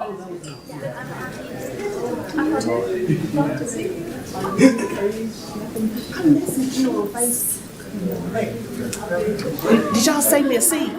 Did y'all save me a seat?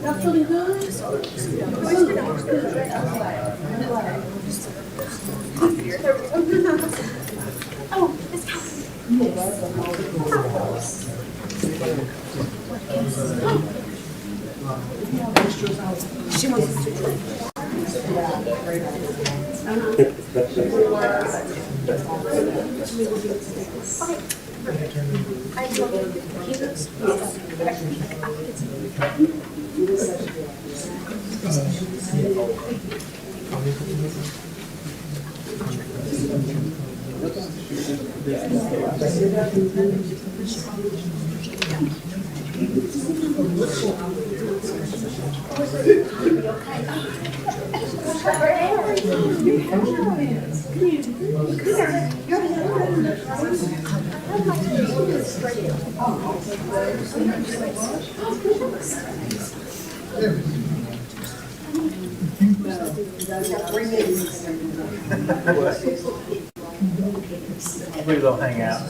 Y'all feeling good? Oh, she wants to We go hang out.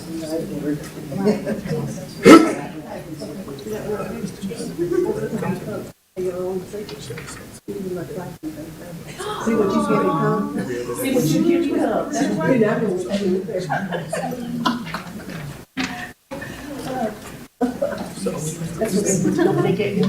see what you get, huh? See what you get, huh? That's what they gave you.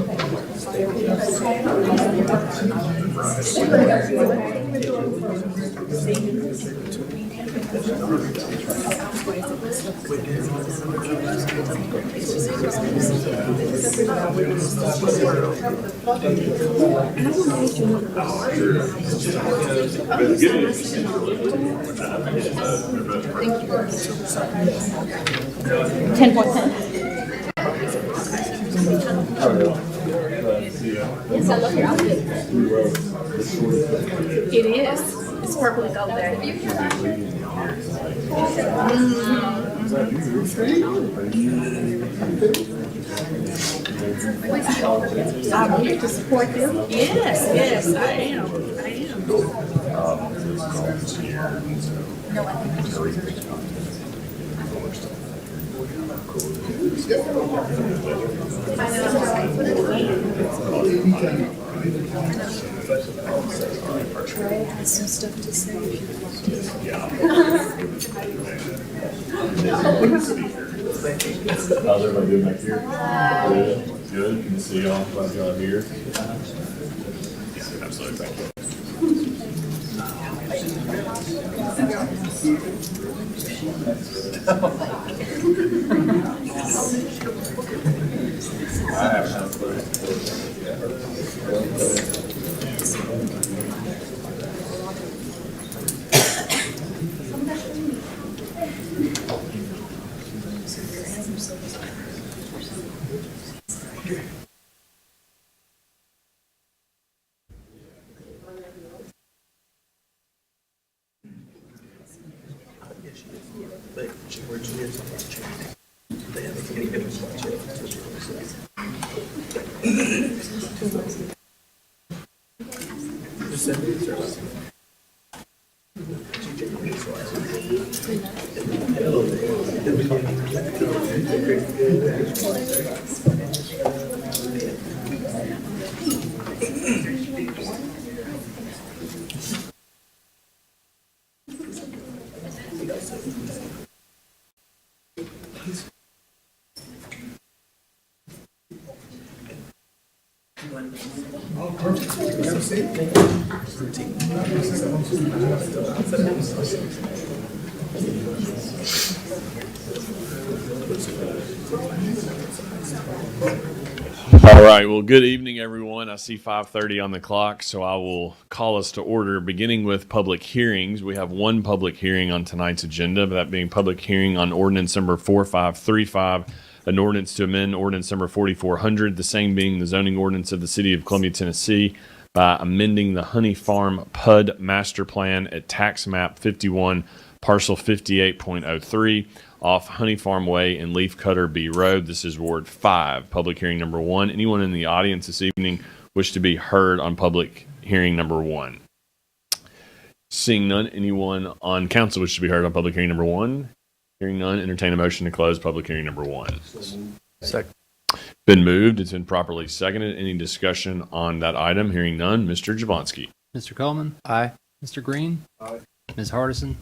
Yes, I love your outfit. It is. It's purple and gold there. I'm here to support them. Yes, yes, I am. I am. No, I think Trey has some stuff to say. How's everybody doing back here? Good. Good. Can you see y'all? Glad y'all are here. Yeah, absolutely. Thank you. I haven't had a clue. All right. Well, good evening, everyone. I see 5:30 on the clock, so I will call us to order, beginning with public hearings. We have one public hearing on tonight's agenda, that being public hearing on ordinance number 4535, an ordinance to amend ordinance number 4400, the same being the zoning ordinance of the city of Columbia, Tennessee, by amending the Honey Farm PUD master plan at tax map 51, parcel 58.03. off Honey Farm Way and Leafcutter B Road. This is Ward 5, public hearing number 1. Anyone in the audience this evening wish to be heard on public hearing number 1? Seeing none, anyone on council wish to be heard on public hearing number 1? Hearing none, entertain a motion to close public hearing number 1. Second. Been moved. It's been properly seconded. Any discussion on that item? Hearing none. Mr. Jablonski. Mr. Coleman? Aye. Mr. Green? Aye. Ms. Hardison?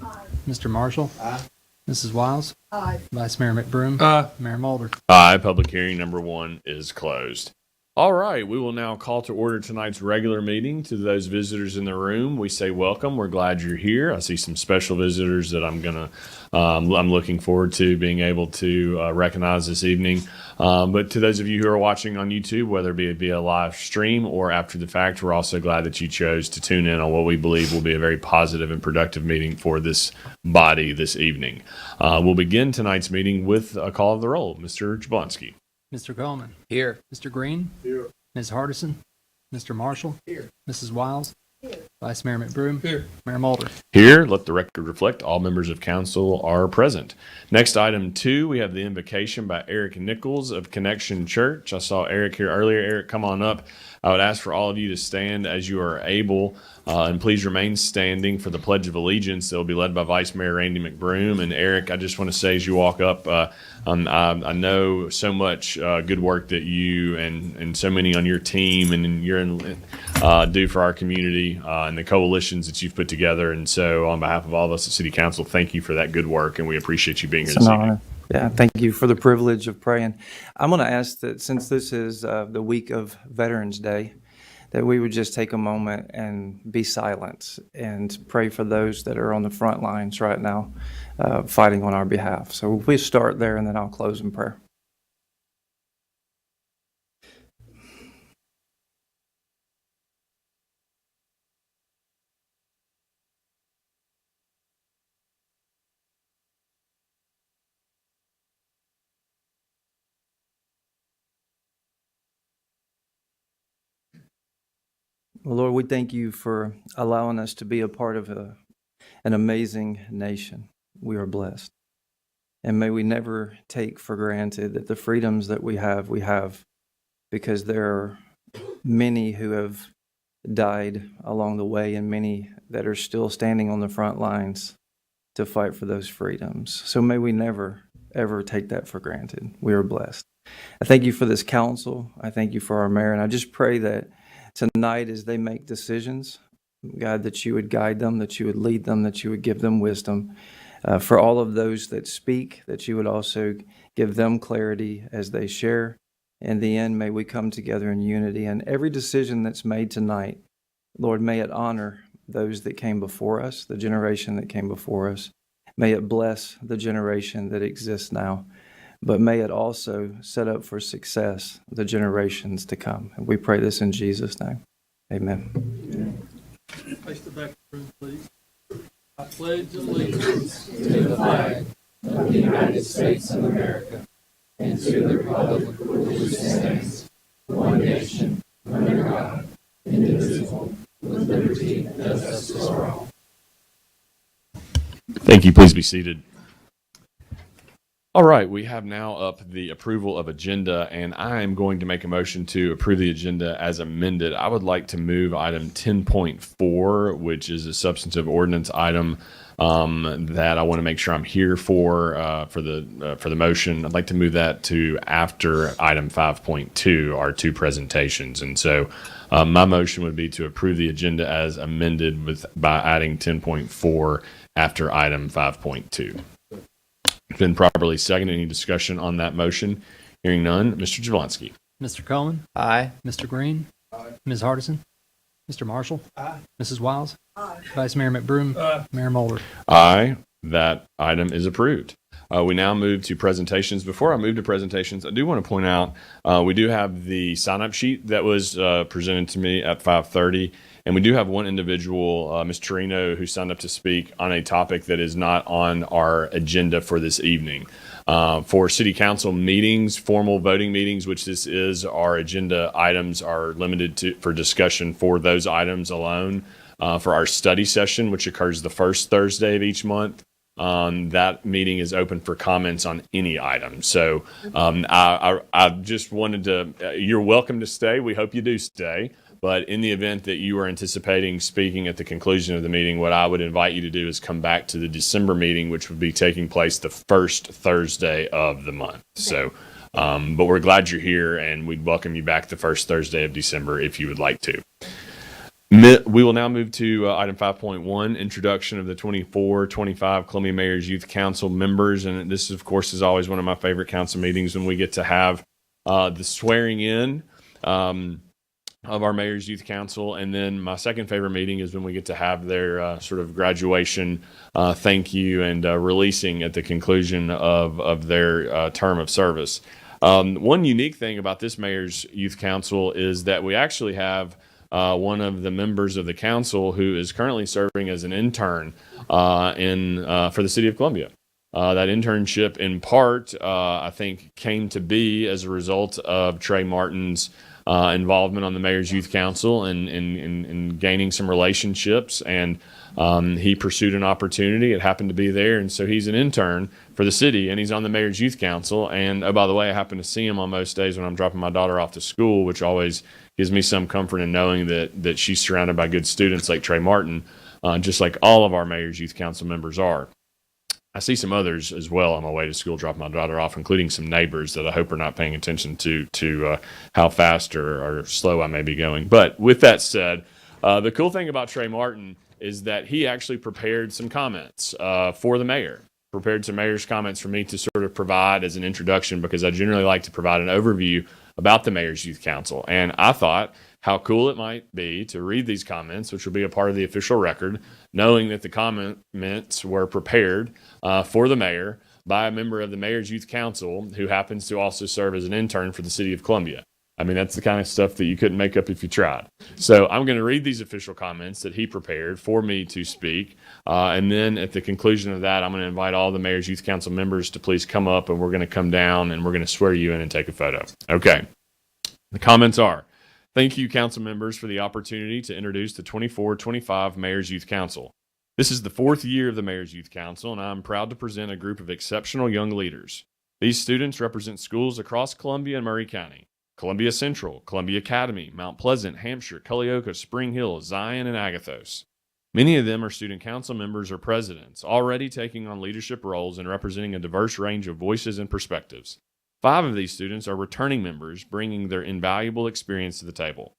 Mr. Marshall? Aye. Mrs. Wiles? Aye. Vice Mayor McBroom? Aye. Mayor Mulder? Aye. Public hearing number 1 is closed. All right. We will now call to order tonight's regular meeting. To those visitors in the room, we say welcome. We're glad you're here. I see some special visitors that I'm looking forward to being able to recognize this evening. But to those of you who are watching on YouTube, whether it be via live stream or after the fact, we're also glad that you chose to tune in on what we believe will be a very positive and productive meeting for this body this evening. We'll begin tonight's meeting with a call of the roll. Mr. Jablonski. Mr. Coleman? Here. Mr. Green? Here. Ms. Hardison? Mr. Marshall? Here. Mrs. Wiles? Here. Vice Mayor McBroom? Here. Mayor Mulder? Here, let the record reflect all members of council are present. Next, item 2, we have the invocation by Eric Nichols of Connection Church. I saw Eric here earlier. Eric, come on up. I would ask for all of you to stand as you are able, and please remain standing for the Pledge of Allegiance that will be led by Vice Mayor Randy McBroom. And Eric, I just want to say as you walk up, I know so much good work that you and so many on your team and you're do for our community and the coalitions that you've put together. And so on behalf of all of us at City Council, thank you for that good work, and we appreciate you being here It's this an evening. honor. Yeah, thank you for the privilege of praying. I'm going to ask that since this is the week of Veterans Day, that we would just take a moment and be silent and pray for those that are on the front lines right now fighting on our behalf. So we'll start there, and then I'll close in prayer. Well, Lord, we thank you for allowing us to be a part of an amazing nation. We are blessed. And may we never take for granted that the freedoms that we have because there are many who have died along the way and many that are still standing on the front lines to fight for those freedoms. So may we never, ever take that for granted. We are blessed. I thank you for this council. I thank you for our mayor. And I just pray that tonight as they make decisions, God, that you would guide them, that you would lead them, that you would give them wisdom. For all of those that speak, that you would also give them clarity as they share. In the end, may we come together in unity. And every decision that's made tonight, Lord, may it honor those that came before us, the generation that came before us. May it bless the generation that exists now. But may it also set up for success the generations to come. And we pray this in Jesus' name. Amen. Face the back of the room, please. I pledge allegiance to the flag of the United States of America and to the republic for which it stands, one nation, under God, indivisible, with liberty and justice for all. Thank you. Please be seated. All right, we have now up the approval of agenda, and I am going to make a motion to approve the agenda as amended. I would like to move item 10.4, which is a substantive ordinance item that I want to make sure I'm here for the motion. I'd like to move that to after item 5.2, our two presentations. And so my motion would be to approve the agenda as amended by adding 10.4 after item 5.2. It's been properly seconded. Any discussion on that motion? Hearing none. Mr. Jablonski. Mr. Coleman? Aye. Mr. Green? Aye. Ms. Hardison? Mr. Marshall? Aye. Mrs. Wiles? Aye. Vice Mayor McBroom? Aye. Mayor Mulder? Aye. That item is approved. We now move to presentations. Before I move to presentations, I do want to point out we do have the sign-up sheet that was presented to me at 5:30, and we do have one individual, Ms. Torino, who signed up to speak on a topic that is not on our agenda for this evening. For city council meetings, formal voting meetings, which this is, our agenda items are limited for discussion for those items alone. For our study session, which occurs the first Thursday of each month, that meeting is open for comments on any item. So I just wanted to, you're welcome to stay. We hope you do stay. But in the event that you are anticipating speaking at the conclusion of the meeting, what I would invite you to do is come back to the December meeting, which would be taking place the first Thursday of the month. So, but we're glad you're here, and we'd welcome you back the first Thursday of December if you would like to. We will now move to item 5.1, introduction of the 24-25 Columbia Mayor's Youth Council members. And this, of course, is always one of my favorite council meetings when we get to have the swearing in of our Mayor's Youth Council. And then my second favorite meeting is when we get to have their sort of graduation thank you and releasing at the conclusion of their term of service. One unique thing about this Mayor's Youth Council is that we actually have one of the members of the council who is currently serving as an intern for the city of Columbia. That internship, in part, I think, came to be as a result of Trey Martin's involvement on the Mayor's Youth Council and gaining some relationships. And he pursued an opportunity. It happened to be there. And so he's an intern for the city, and he's on the Mayor's Youth Council. And oh, by the way, I happen to see him on most days when I'm dropping my daughter off to school, which always gives me some comfort in knowing that she's surrounded by good students like Trey Martin, just like all of our Mayor's Youth Council members are. I see some others as well on my way to school, dropping my daughter off, including some neighbors that I hope are not paying attention to how fast or slow I may be going. But with that said, the cool thing about Trey Martin is that he actually prepared some comments for the mayor, prepared some mayor's comments for me to sort of provide as an introduction, because I generally like to provide an overview about the Mayor's Youth Council. And I thought how cool it might be to read these comments, which will be a part of the official record, knowing that the comments were prepared for the mayor by a member of the Mayor's Youth Council who happens to also serve as an intern for the city of Columbia. I mean, that's the kind of stuff that you couldn't make up if you tried. So I'm going to read these official comments that he prepared for me to speak. And then at the conclusion of that, I'm going to invite all the Mayor's Youth Council members to please come up, and we're going to come down and we're going to swear you in and take a photo. Okay. The comments are: thank you, council members, for the opportunity to introduce the 24-25 Mayor's Youth Council. This is the fourth year of the Mayor's Youth Council, and I'm proud to present a group of exceptional young leaders. These students represent schools across Columbia and Murray County: Columbia Central, Columbia Academy, Mount Pleasant, Hampshire, Culleoka, Spring Hill, Zion, and Agathos. Many of them are student council members or presidents, already taking on leadership roles and representing a diverse range of voices and perspectives. 5 of these students are returning members, bringing their invaluable experience to the table.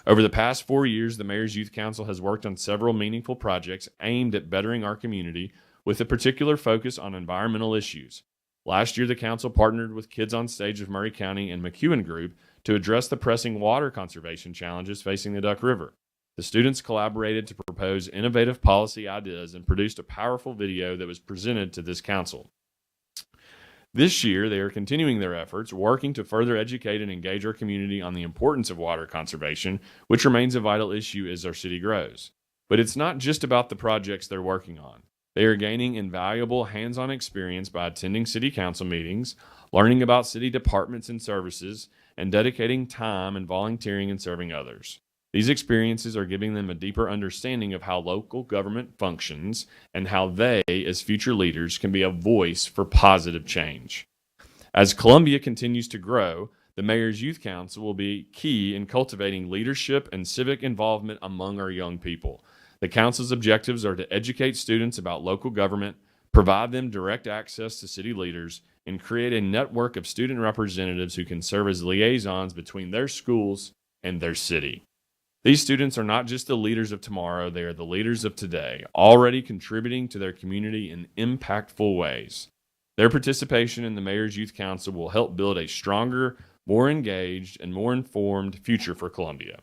Over the past 4 years, the Mayor's Youth Council has worked on several meaningful projects aimed at bettering our community, with a particular focus on environmental issues. Last year, the council partnered with Kids on Stage of Murray County and McEwen Group to address the pressing water conservation challenges facing the Duck River. The students collaborated to propose innovative policy ideas and produced a powerful video that was presented to this council. This year, they are continuing their efforts, working to further educate and engage our community on the importance of water conservation, which remains a vital issue as our city grows. But it's not just about the projects they're working on. They are gaining invaluable hands-on experience by attending city council meetings, learning about city departments and services, and dedicating time and volunteering and serving others. These experiences are giving them a deeper understanding of how local government functions and how they, as future leaders, can be a voice for positive change. As Columbia continues to grow, the Mayor's Youth Council will be key in cultivating leadership and civic involvement among our young people. The council's objectives are to educate students about local government, provide them direct access to city leaders, and create a network of student representatives who can serve as liaisons between their schools and their city. These students are not just the leaders of tomorrow, they are the leaders of today, already contributing to their community in impactful ways. Their participation in the Mayor's Youth Council will help build a stronger, more engaged, and more informed future for Columbia.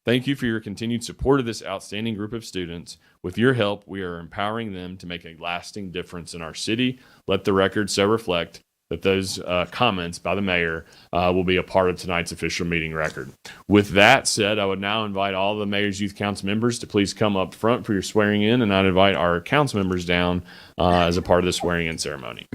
Thank you for your continued support of this outstanding group of students. With your help, we are empowering them to make a lasting difference in our city. Let the record so reflect that those comments by the mayor will be a part of tonight's official meeting record. With that said, I would now invite all the Mayor's Youth Council members to please come up front for your swearing in, and I'd invite our council members down as a part of the swearing in ceremony.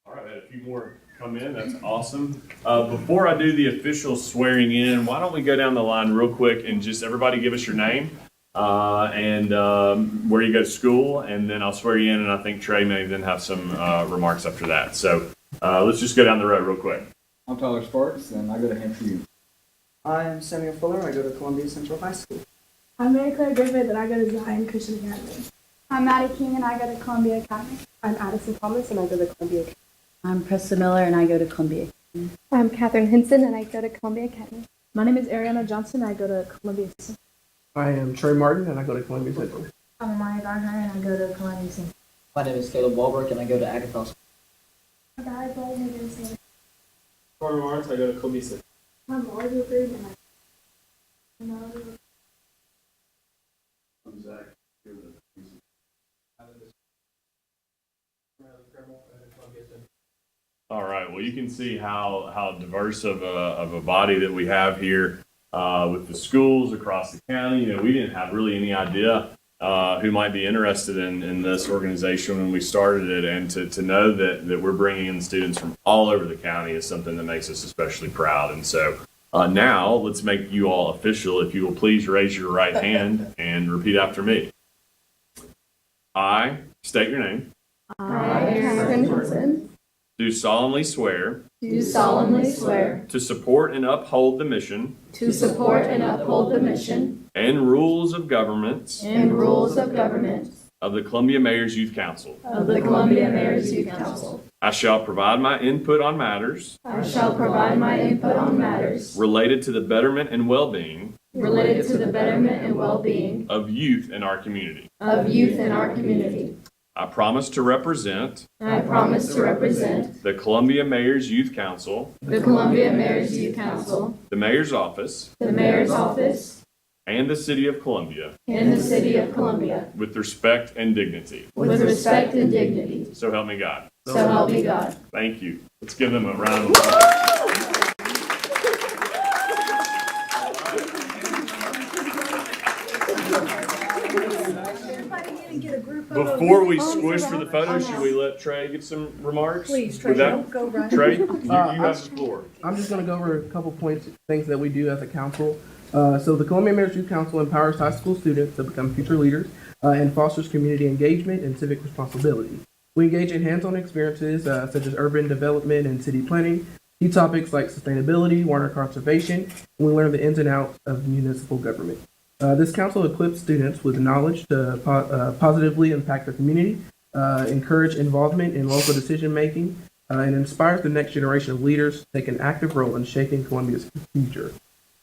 All right, I had a few more come in. That's awesome. Before I do the official swearing in, why don't we go down the line real quick and just everybody give us your name and where you go to school, and then I'll swear you in, and I think Trey may then have some remarks after that. So let's just go down the road real quick. I'm Tyler Sparks, and I go to Hampshire U. I am Samuel Fuller. I go to Columbia Central High School. I'm Mary Claire Griffith, and I go to Zion Christian Academy. I'm Maddie King, and I go to Columbia Academy. I'm Addison Thomas, and I go to Columbia Academy. I'm Presta Miller, and I go to Columbia. I'm Catherine Hinson, and I go to Columbia Academy. My name is Ariana Johnson, and I go to Columbia. I am Trey Martin, and I go to Columbia Central. I'm Amaya Garner, and I go to Columbia Central. My name is Caleb Walbrook, and I go to Agathos. I'm Barry Boyd, and I go to Salem. Carter Lawrence, I go to Columbia Central. I'm Molly Woodford, and I I'm Zach. All right. Well, you can see how diverse of a body that we have here with the schools across the county. You know, we didn't have really any idea who might be interested in this organization when we started it, and to know that we're bringing in students from all over the county is something that makes us especially proud. And so now let's make you all official. If you will please raise your right hand and repeat after me. I state your name. I, Catherine Hinson, Do solemnly swear do solemnly swear to support and uphold the mission to support and uphold the mission and rules of governments and rules of government of the Columbia Mayor's Youth Council. of the Columbia Mayor's Youth Council. I shall provide my input on matters I shall provide my input on matters related to the betterment and well-being related to the betterment and well-being of youth in our community. of youth in our community. I promise to represent I promise to represent the Columbia Mayor's Youth Council, the Columbia Mayor's Youth Council, the Mayor's Office, the Mayor's Office, and the City of Columbia and the City of Columbia with respect and dignity. with respect and dignity. So help me God. So help me God. Thank you. Let's give them a round of applause. Before we squish for the photo, should we let Trey get some remarks? Please, Trey, Would that- don't go right. Trey, you have the floor. I'm just going to go over a couple points, things that we do as a council. So the Columbia Mayor's Youth Council empowers high school students to become future leaders and fosters community engagement and civic responsibility. We engage in hands-on experiences such as urban development and city planning, key topics like sustainability, water conservation, and we learn the ins and outs of municipal government. This council equips students with knowledge to positively impact their community, encourage involvement in local decision-making, and inspires the next generation of leaders to take an active role in shaping Columbia's future.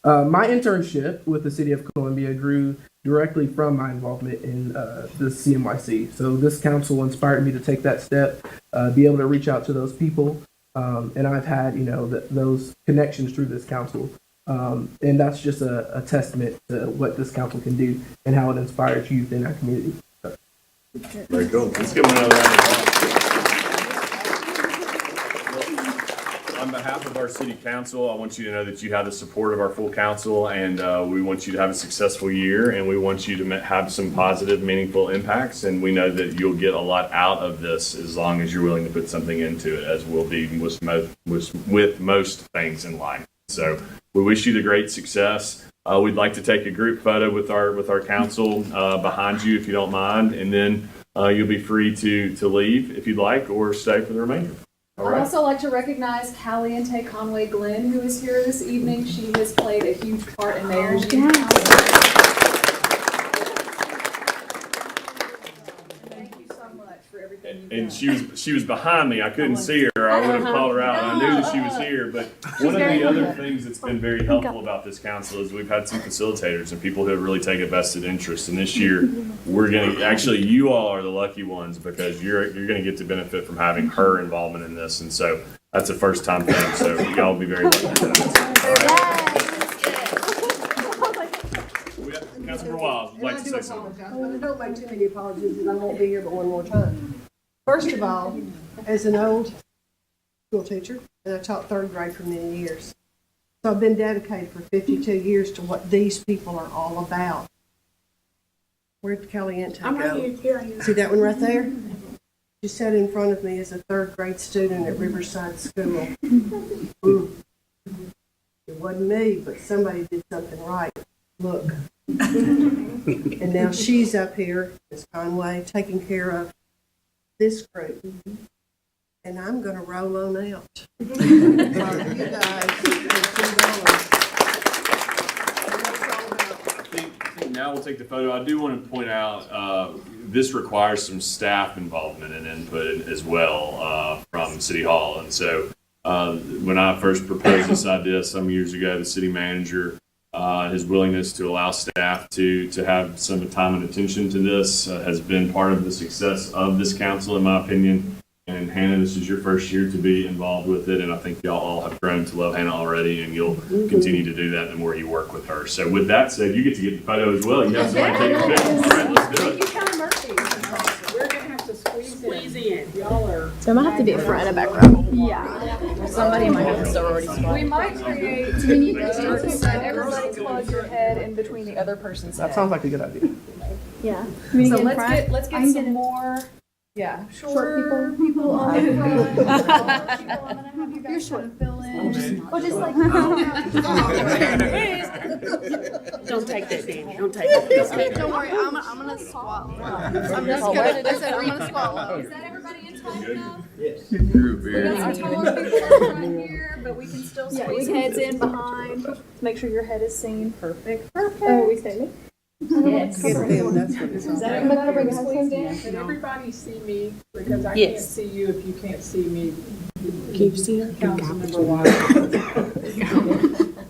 My internship with the City of Columbia grew directly from my involvement in the CMYC. So this council inspired me to take that step, be able to reach out to those people, and I've had, those connections through this council. And that's just a testament to what this council can do and how it inspires youth in our community. Very cool. Let's give them another round of applause. On behalf of our city council, I want you to know that you have the support of our full council, and we want you to have a successful year, and we want you to have some positive, meaningful impacts, and we know that you'll get a lot out of this as long as you're willing to put something into it, as will be with most things in life. So we wish you the great success. We'd like to take a group photo with our council behind you, if you don't mind, and then you'll be free to leave if you'd like, or stay for the remainder. All right. I'd also like to recognize Callie and Tay Conway Glenn, who is here this evening. She has played a huge part in Mayor's Youth Council. Thank you so much for everything you've done. And she was behind me. I couldn't see her. her, I would have called her out. And I knew that she was here. But one of the other things that's been very helpful about this council is we've had some facilitators and people who have really taken a vested interest. And this year, we're going to actually, you all are the lucky ones because you're going to get to benefit from having her involvement in this. And so that's a first time thing. So y'all will be very lucky. Councilmember Wiles would like to say something. I don't make too many apologies because I won't be here but one more time. First of all, as an old school teacher, and I taught third grade for many years, so I've been dedicated for 52 years to what these people are all about. Where'd Caliente go? I'm right here. See that one right there? She sat in front of me as a third grade student at Riverside School. It wasn't me, but somebody did something right. Look. And now she's up here, Ms. Conway, taking care of this group. And I'm going to roll on out. While you guys keep going. I think now we'll take the photo. I do want to point out this requires some staff involvement and input as well from City Hall. And so when I first proposed this idea some years ago, the city manager, his willingness to allow staff to have some time and attention to this has been part of the success of this council, in my opinion. And Hannah, this is your first year to be involved with it, and I think y'all all have grown to love Hannah already, and you'll continue to do that the more you work with her. So with that said, you get to get the photo as well. You have somebody take a picture. All right, let's do it. We're gonna have to squeeze in. Y'all are. So I might have to be a front and a back row. Yeah. Somebody might have to start already. We might create, we need to start to say everybody plug your head in between the other person's That head. sounds like a good idea. Yeah. So let's get some more, shorter people on the front. I'm gonna have you guys kind of fill in. Or just like. Don't take that, Danny. Don't take it. Don't worry, I'm gonna squat. I'm gonna squat low. Is that everybody in tall enough? Yes. We got some taller people right here, but we can still squeeze heads in behind to make sure your head is seen. Perfect. Oh, we standing? Yes. Get them, that's what it's all Is that about. everybody squeezed in? Can everybody see me? Because I can't Yes. see you if you can't see me. Can you see her? Councilmember Wiles.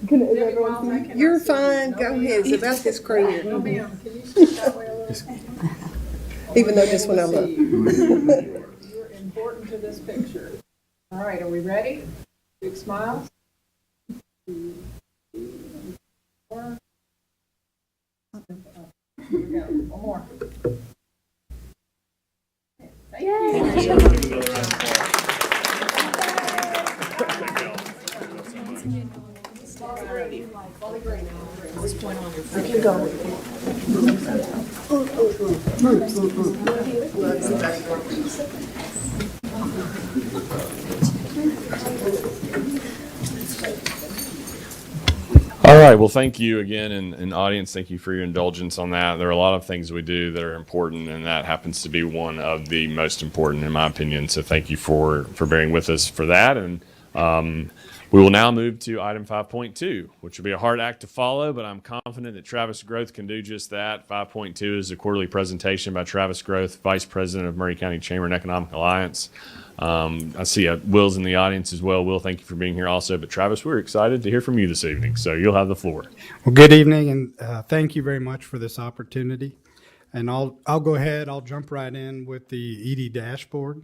Debbie Wiles, I cannot You're see fine, you. go ahead, it's about this crew here. No, ma'am, can you sit that way a little? Even though this one I See love. you. You're important to this picture. All right, are we ready? Big smiles. 2, 3, 4. Here we go. One more. Thank you. All right. Well, thank you again, and audience, thank you for your indulgence on that. There are a lot of things we do that are important, and that happens to be one of the most important, in my opinion. So thank you for bearing with us for that. And we will now move to item 5.2, which will be a hard act to follow, but I'm confident that Travis Groth can do just that. 5.2 is a quarterly presentation by Travis Groth, Vice President of Murray County Chamber and Economic Alliance. I see Will's in the audience as well. Will, thank you for being here also. But Travis, we're excited to hear from you this evening, so you'll have the floor. Well, good evening, and thank you very much for this opportunity. And I'll go ahead. I'll jump right in with the ED dashboard.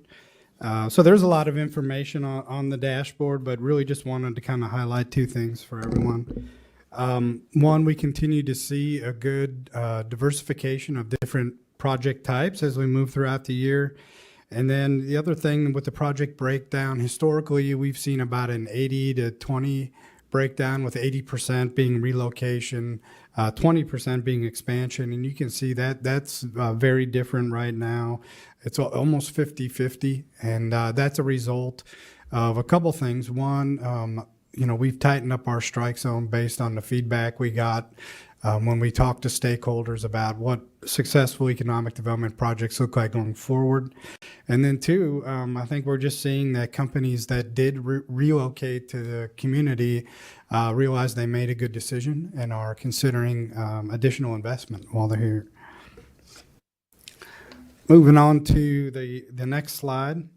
So there's a lot of information on the dashboard, but really just wanted to kind of highlight two things for everyone. One, we continue to see a good diversification of different project types as we move throughout the year. And then the other thing with the project breakdown, historically, we've seen about an 80 to 20 breakdown, with 80% being relocation, 20% being expansion. And you can see that that's very different right now. It's almost 50-50. And that's a result of a couple things. One, we've tightened up our strike zone based on the feedback we got when we talked to stakeholders about what successful economic development projects look like going forward. And then two, I think we're just seeing that companies that did relocate to the community realize they made a good decision and are considering additional investment while they're here. Moving on to the next slide.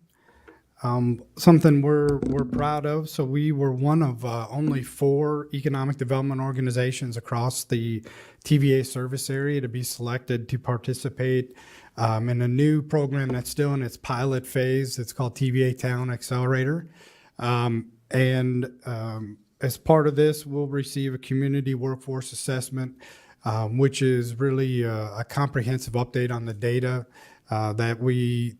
Something we're proud of. So we were one of only 4 economic development organizations across the TVA service area to be selected to participate in a new program that's still in its pilot phase. It's called TVA Talent Accelerator. As part of this, we'll receive a community workforce assessment, which is really a comprehensive update on the data that we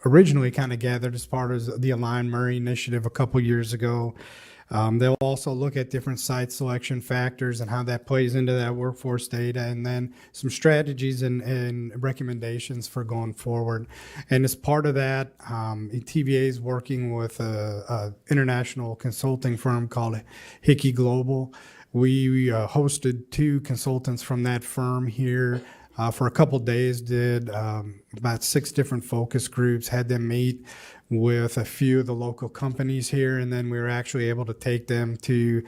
originally kind of gathered as part of the Align Murray initiative a couple years ago. They'll also look at different site selection factors and how that plays into that workforce data, and then some strategies and recommendations for going forward. And as part of that, TVA is working with a international consulting firm called Hickey Global. We hosted 2 consultants from that firm here for a couple days, did about 6 different focus groups, had them meet with a few of the local companies here, and then we were actually able to take them to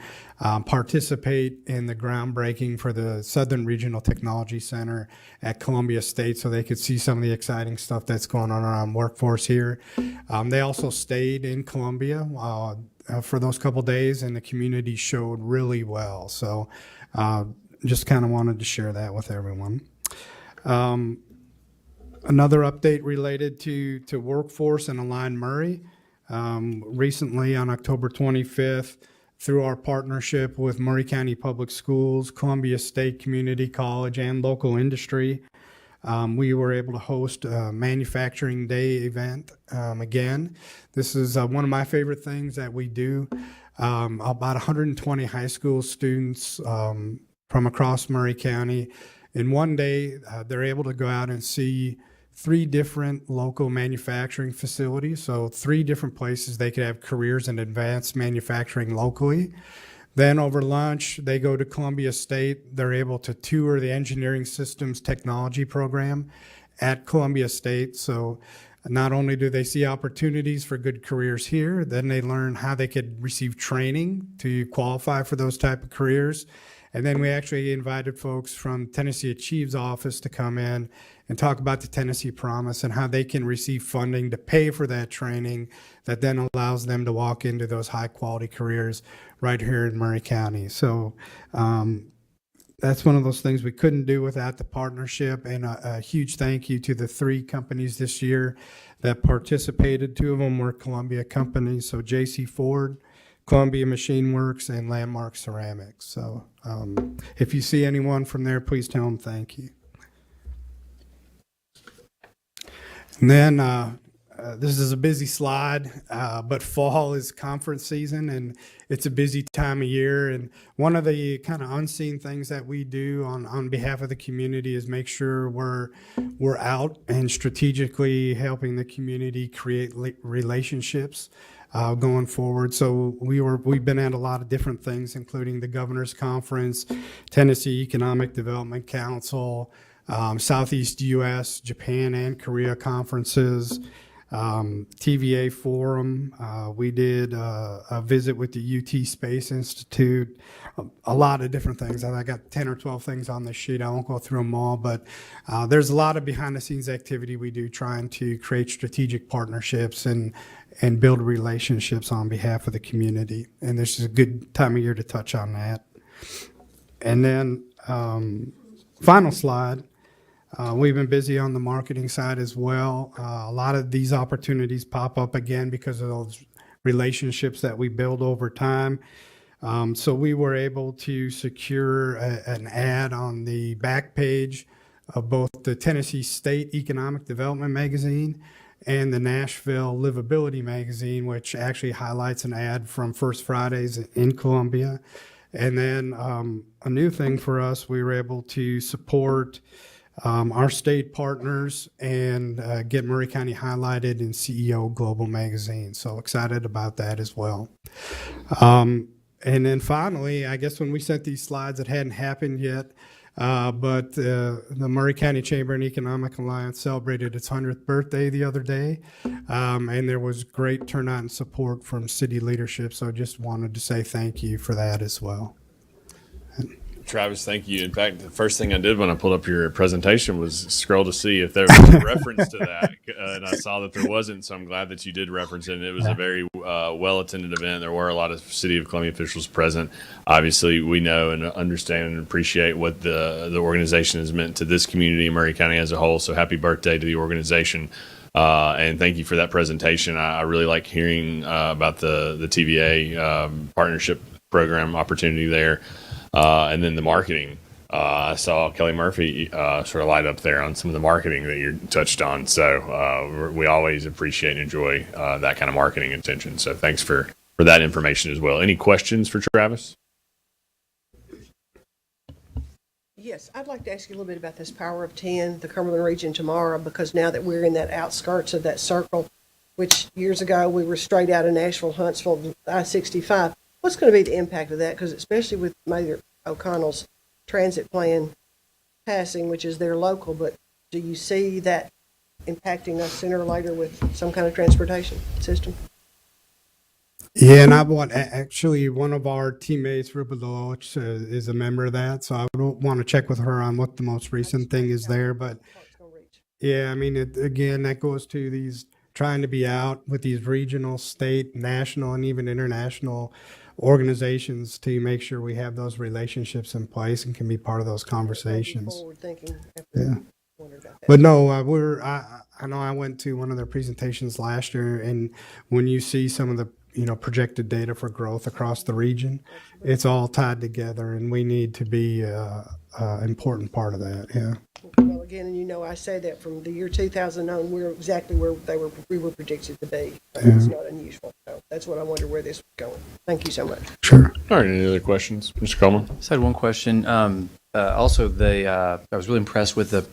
participate in the groundbreaking for the Southern Regional Technology Center at Columbia State, so they could see some of the exciting stuff that's going on around workforce here. They also stayed in Columbia for those couple days, and the community showed really well. So just kind of wanted to share that with everyone. Another update related to workforce and Align Murray. Recently on October 25th, through our partnership with Murray County Public Schools, Columbia State Community College, and local industry, we were able to host a Manufacturing Day event again. This is one of my favorite things that we do. About 120 high school students from across Murray County. In one day, they're able to go out and see 3 different local manufacturing facilities. So 3 different places they could have careers in advanced manufacturing locally. Then over lunch, they go to Columbia State. They're able to tour the Engineering Systems Technology program at Columbia State. So not only do they see opportunities for good careers here, then they learn how they could receive training to qualify for those type of careers. And then we actually invited folks from Tennessee Achieves office to come in and talk about the Tennessee Promise and how they can receive funding to pay for that training that then allows them to walk into those high quality careers right here in Murray County. So that's one of those things we couldn't do without the partnership, and a huge thank you to the 3 companies this year that participated. 2 of them were Columbia companies, so J.C. Ford, Columbia Machine Works, and Landmark Ceramics. So if you see anyone from there, please tell them thank you. And then this is a busy slide, but fall is conference season, and it's a busy time of year. And one of the kind of unseen things that we do on behalf of the community is make sure we're out and strategically helping the community create relationships going forward. So we've been at a lot of different things, including the Governor's Conference, Tennessee Economic Development Council, Southeast U.S., Japan, and Korea conferences, TVA Forum. We did a visit with the UT Space Institute, a lot of different things. I got 10 or 12 things on this sheet. I won't go through them all, but there's a lot of behind-the-scenes activity we do trying to create strategic partnerships and build relationships on behalf of the community. And this is a good time of year to touch on that. And then final slide. We've been busy on the marketing side as well. A lot of these opportunities pop up again because of those relationships that we build over time. So we were able to secure an ad on the back page of both the Tennessee State Economic Development Magazine and the Nashville Livability Magazine, which actually highlights an ad from First Fridays in Columbia. And then a new thing for us, we were able to support our state partners and get Murray County highlighted in CEO Global Magazine. So excited about that as well. And then finally, I guess when we sent these slides, it hadn't happened yet, but the Murray County Chamber and Economic Alliance celebrated its 100th birthday the other day, and there was great turnout and support from city leadership. So just wanted to say thank you for that as well. Travis, thank you. In fact, the first thing I did when I pulled up your presentation was scroll to see if there was a reference to that, and I saw that there wasn't. So I'm glad that you did reference it. It was a very well-attended event. There were a lot of City of Columbia officials present. Obviously, we know and understand and appreciate what the organization has meant to this community and Murray County as a whole. So happy birthday to the organization. And thank you for that presentation. I really like hearing about the TVA partnership program opportunity there. And then the marketing. I saw Kelly Murphy sort of light up there on some of the marketing that you touched on. So we always appreciate and enjoy that kind of marketing attention. So thanks for that information as well. Any questions for Travis? Yes, I'd like to ask you a little bit about this Power of 10, the Cumberland region tomorrow, because now that we're in that outskirts of that circle, which years ago we were straight out of Nashville, Huntsville, I-65. What's going to be the impact of that? Because especially with Mayor O'Connell's transit plan passing, which is their local, but do you see that impacting us sooner or later with some kind of transportation system? Yeah, and I want actually one of our teammates, Ruba Loach, is a member of that. So I would want to check with her on what the most recent thing is there. But yeah, I mean, again, that goes to these trying to be out with these regional, state, national, and even international organizations to make sure we have those relationships in place and can be part of those conversations. Yeah. But no, I know I went to one of their presentations last year, and when you see some of the projected data for growth across the region, it's all tied together, and we need to be an important part of that. Yeah. Well, again, and I say that from the year 2000 on, we're exactly where we were predicted to be. It's not unusual. So that's what I wonder where this was going. Thank you so much. Sure. All right. Any other questions, Mr. Coleman? I just had one question. Also, I was really impressed with the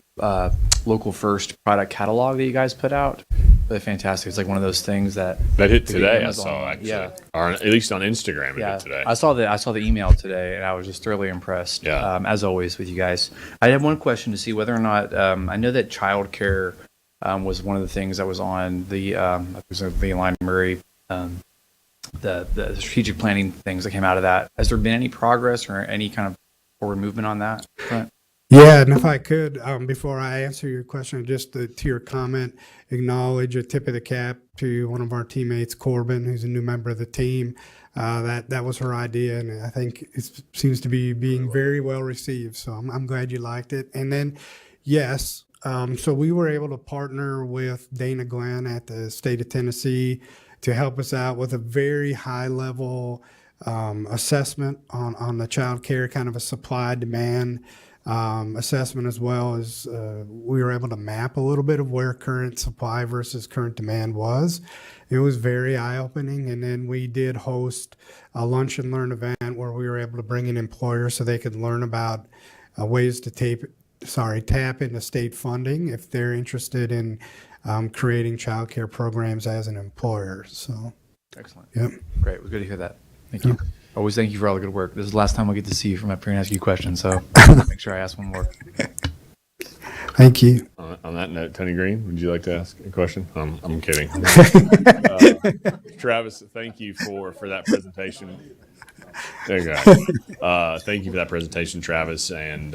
Local First product catalog that you guys put out. Really fantastic. It's like one of those things that hit today. I saw actually, yeah, or at least on Instagram. Yeah, it hit today. I saw the email today, and I was just thoroughly impressed. Yeah. As always with you guys. I had one question to see whether or not I know that childcare was one of the things that was on the Line Murray the strategic planning things that came out of that. Has there been any progress or any kind of forward movement on that front? Yeah, and if I could, before I answer your question, just to your comment, acknowledge a tip of the cap to one of our teammates, Corbin, who's a new member of the team. That was her idea, and I think it seems to be being very well received. So I'm glad you liked it. And then, yes, so we were able to partner with Dana Glenn at the state of Tennessee to help us out with a very high level assessment on the child care, kind of a supply demand assessment, as well as we were able to map a little bit of where current supply versus current demand was. It was very eye-opening, and then we did host a lunch and learn event where we were able to bring in employers so they could learn about ways to tap into state funding if they're interested in creating child care programs as an employer. So excellent. Yep. Great. It was good to hear that. Thank you. Always thank you for all the good work. This is the last time I'll get to see you from up here and ask you questions, so make sure I ask one more. Thank you. On that note, Tony Green, would you like to ask a question? I'm kidding. Travis, thank you for that presentation. There you go. Thank you for that presentation, Travis, and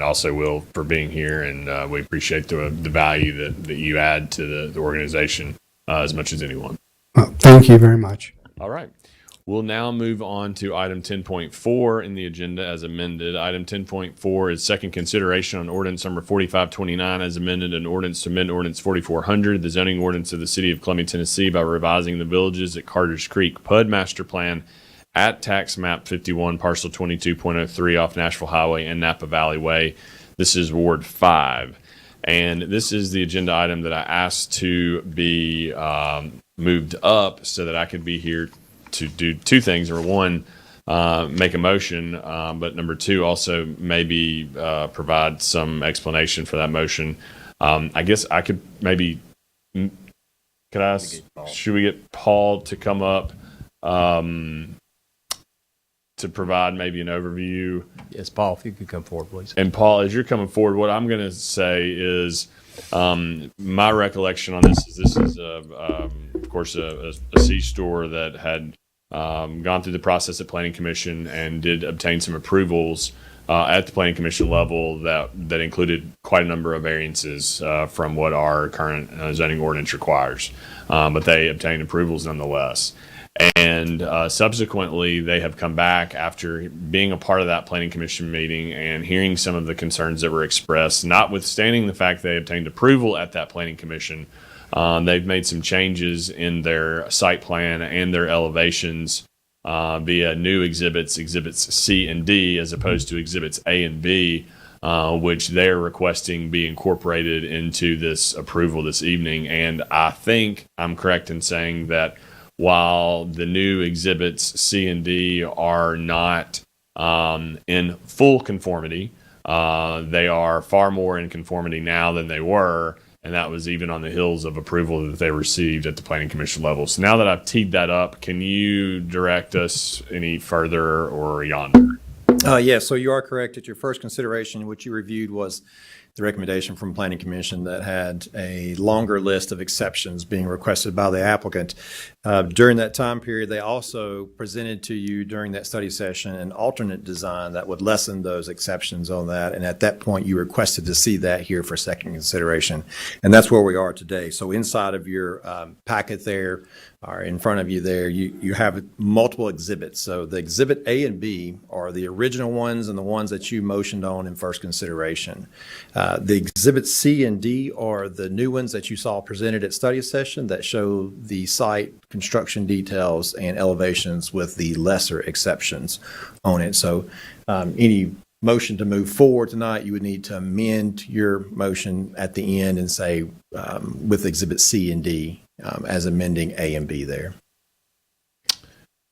also Will for being here, and we appreciate the value that you add to the organization as much as anyone. Well, thank you very much. All right. We'll now move on to item 10.4 in the agenda as amended. Item 10.4 is second consideration on ordinance number 4529 as amended, an ordinance to amend ordinance 4400, the zoning ordinance of the City of Columbia, Tennessee, by revising the villages at Carter's Creek PUD master plan at tax map 51, parcel 22.03 off Nashville Highway and Napa Valley Way. This is Ward 5. And this is the agenda item that I asked to be moved up so that I could be here to do two things. Or one, make a motion, but number two, also maybe provide some explanation for that motion. I guess I could maybe, could I ask, should we get Paul to come up to provide maybe an overview? Yes, Paul, if you could come forward, please. And Paul, as you're coming forward, what I'm going to say is my recollection on this is of course, a C-store that had gone through the process at Planning Commission and did obtain some approvals at the Planning Commission level that included quite a number of variances from what our current zoning ordinance requires. But they obtained approvals nonetheless. And subsequently, they have come back after being a part of that Planning Commission meeting and hearing some of the concerns that were expressed, notwithstanding the fact they obtained approval at that Planning Commission. They've made some changes in their site plan and their elevations via new exhibits C and D, as opposed to exhibits A and B, which they're requesting be incorporated into this approval this evening. And I think I'm correct in saying that while the new exhibits C and D are not in full conformity, they are far more in conformity now than they were. And that was even on the heels of approval that they received at the Planning Commission level. So now that I've teed that up, can you direct us any further or yonder? Yeah, so you are correct that your first consideration, which you reviewed, was the recommendation from Planning Commission that had a longer list of exceptions being requested by the applicant. During that time period, they also presented to you during that study session an alternate design that would lessen those exceptions on that. And at that point, you requested to see that here for second consideration. And that's where we are today. So inside of your packet there, or in front of you there, you have multiple exhibits. So the exhibit A and B are the original ones and the ones that you motioned on in first consideration. The exhibits C and D are the new ones that you saw presented at study session that show the site construction details and elevations with the lesser exceptions on it. So any motion to move forward tonight, you would need to amend your motion at the end and say with exhibit C and D as amending A and B there.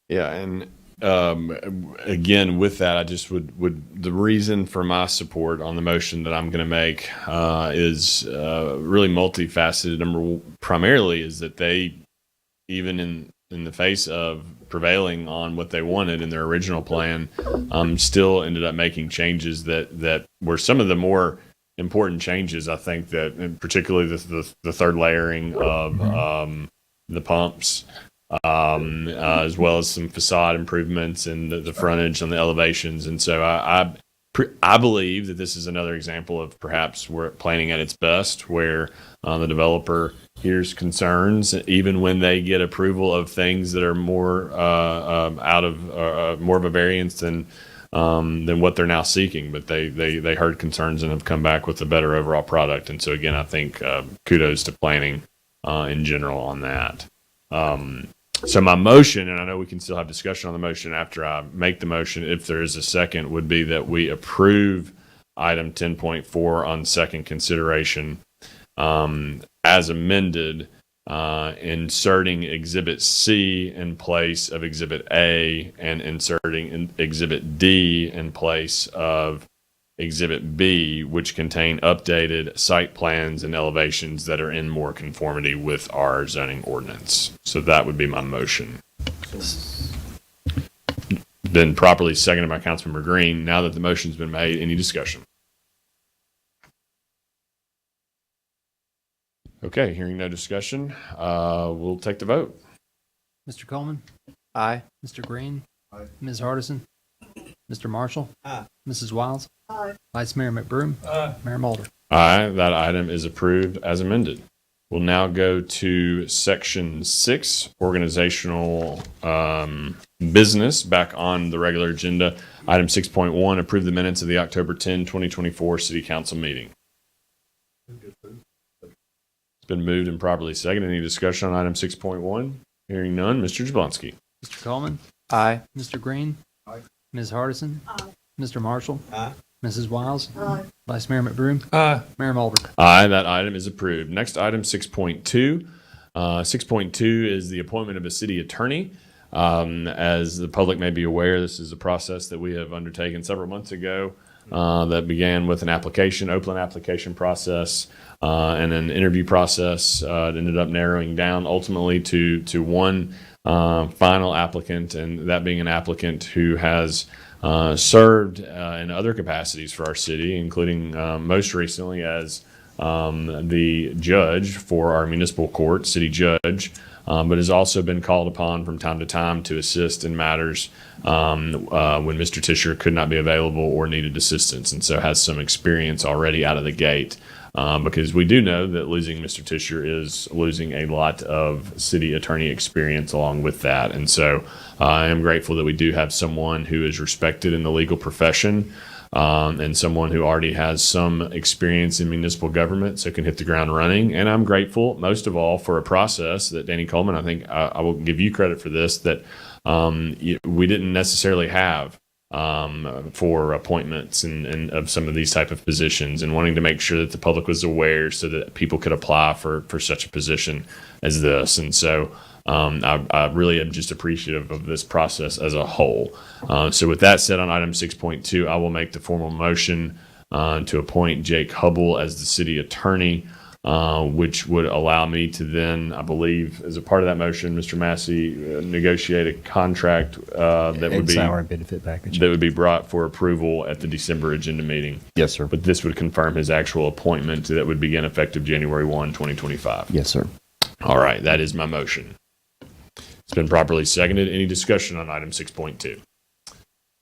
Yeah, and again, with that, I just would the reason for my support on the motion that I'm going to make is really multifaceted. Primarily is that they, even in the face of prevailing on what they wanted in their original plan, still ended up making changes that were some of the more important changes. I think that, and particularly the third layering of the pumps, as well as some facade improvements and the frontage on the elevations. And so I believe that this is another example of perhaps we're planning at its best, where the developer hears concerns even when they get approval of things that are more out of more of a variance than what they're now seeking. But they heard concerns and have come back with a better overall product. And so again, I think kudos to planning in general on that. So my motion, and I know we can still have discussion on the motion after I make the motion, if there is a second, would be that we approve item 10.4 on second consideration as amended, inserting Exhibit C in place of Exhibit A and inserting Exhibit D in place of Exhibit B, which contain updated site plans and elevations that are in more conformity with our zoning ordinance. So that would be my motion. Been properly seconded by Councilmember Green. Now that the motion's been made, any discussion? Okay, hearing no discussion, we'll take the vote. Mr. Coleman? Aye. Mr. Green? Aye. Ms. Hardison? Mr. Marshall? Aye. Mrs. Wiles? Aye. Vice Mayor McBroom? Aye. Mayor Mulder? Aye, that item is approved as amended. We'll now go to Section 6, organizational business, back on the regular agenda. Item 6.1, approve the minutes of the October 10, 2024 City Council meeting. It's been moved and properly seconded. Any discussion on item 6.1? Hearing none, Mr. Jablonski. Mr. Coleman? Aye. Mr. Green? Aye. Ms. Hardison? Aye. Mr. Marshall? Aye. Mrs. Wiles? Aye. Vice Mayor McBroom? Aye. Mayor Mulder? Aye, that item is approved. Next item, 6.2. 6.2 is the appointment of a city attorney. As the public may be aware, this is a process that we have undertaken several months ago that began with an application, open application process, and an interview process. It ended up narrowing down ultimately to one final applicant, and that being an applicant who has served in other capacities for our city, including most recently as the judge for our municipal court, city judge, but has also been called upon from time to time to assist in matters when Mr. Tisher could not be available or needed assistance, and so has some experience already out of the gate. Because we do know that losing Mr. Tisher is losing a lot of city attorney experience along with that. And so I am grateful that we do have someone who is respected in the legal profession and someone who already has some experience in municipal government, so can hit the ground running. And I'm grateful, most of all, for a process that Danny Coleman, I think I will give you credit for this, that we didn't necessarily have for appointments and of some of these type of positions, and wanting to make sure that the public was aware so that people could apply for such a position as this. And so I really am just appreciative of this process as a whole. So with that said, on item 6.2, I will make the formal motion to appoint Jake Hubble as the city attorney, which would allow me to then, I believe, as a part of that motion, Mr. Massey, negotiate a contract that would be salary benefit package that would be brought for approval at the December agenda meeting. Yes, sir. But this would confirm his actual appointment that would begin effective January 1, 2025. Yes, sir. All right, that is my motion. It's been properly seconded. Any discussion on item 6.2?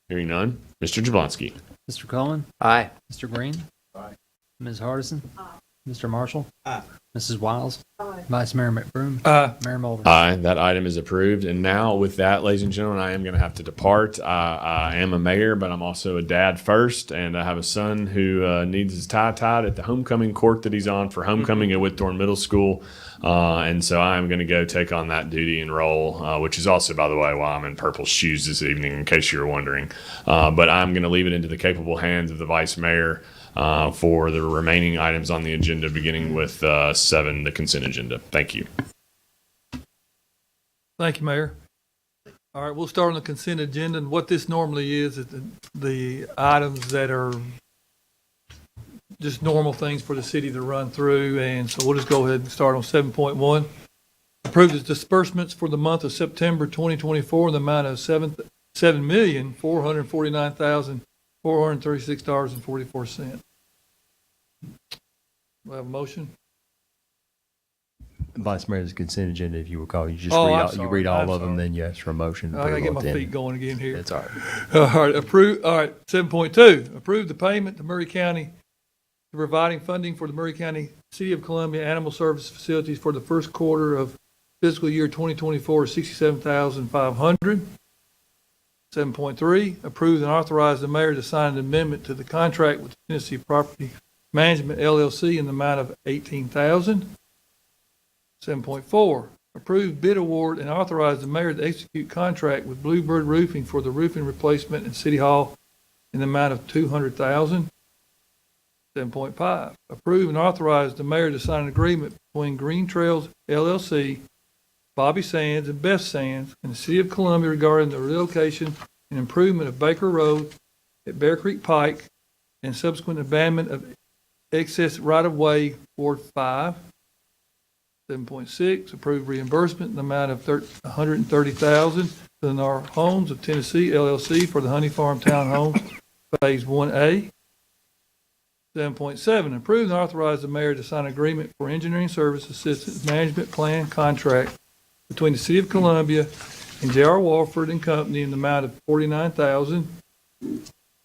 Hearing none. Mr. Jablonski. Mr. Coleman? Aye. Mr. Green? Aye. Ms. Hardison? Aye. Mr. Marshall? Aye. Mrs. Wiles? Aye. Vice Mayor McBroom? Aye. Mayor Mulder? Aye, that item is approved. And now with that, ladies and gentlemen, I am going to have to depart. I am a mayor, but I'm also a dad first, and I have a son who needs his tie tied at the homecoming court that he's on for homecoming at Whitthorne Middle School. And so I am going to go take on that duty and role, which is also, by the way, why I'm in purple shoes this evening, in case you were wondering. But I'm going to leave it into the capable hands of the vice mayor for the remaining items on the agenda, beginning with 7, the consent agenda. Thank you. Thank you, Mayor. All right, we'll start on the consent agenda, and what this normally is the items that are just normal things for the city to run through, and so we'll just go ahead and start on 7.1. Approve the disbursements for the month of September 2024 in the amount of $7,449,436.44. Do I have a motion? Vice Mayor's consent agenda, if you recall, you just Oh, read I'm all of sorry. them, then you ask for a motion. I gotta get my feet going again here. That's all right. All right, approve. All right, 7.2, approve the payment to Murray County for providing funding for the Murray County City of Columbia Animal Service Facilities for the first quarter of fiscal year 2024, $67,500. 7.3, approve and authorize the mayor to sign an amendment to the contract with Tennessee Property Management LLC in the amount of $18,000. 7.4, approve bid award and authorize the mayor to execute contract with Bluebird Roofing for the roofing replacement in City Hall in the amount of $200,000. 7.5, approve and authorize the mayor to sign an agreement between Green Trails LLC, Bobby Sands, and Beth Sands in the City of Columbia regarding the relocation and improvement of Baker Road at Bear Creek Pike and subsequent abandonment of excess right-of-way, Ward 5. 7.6, approve reimbursement in the amount of $130,000 to the Lennar Homes of Tennessee LLC for the Honey Farm Townhomes Phase 1A. 7.7, approve and authorize the mayor to sign an agreement for engineering service assistance management plan contract between the City of Columbia and J.R. Walford and Company in the amount of $49,000.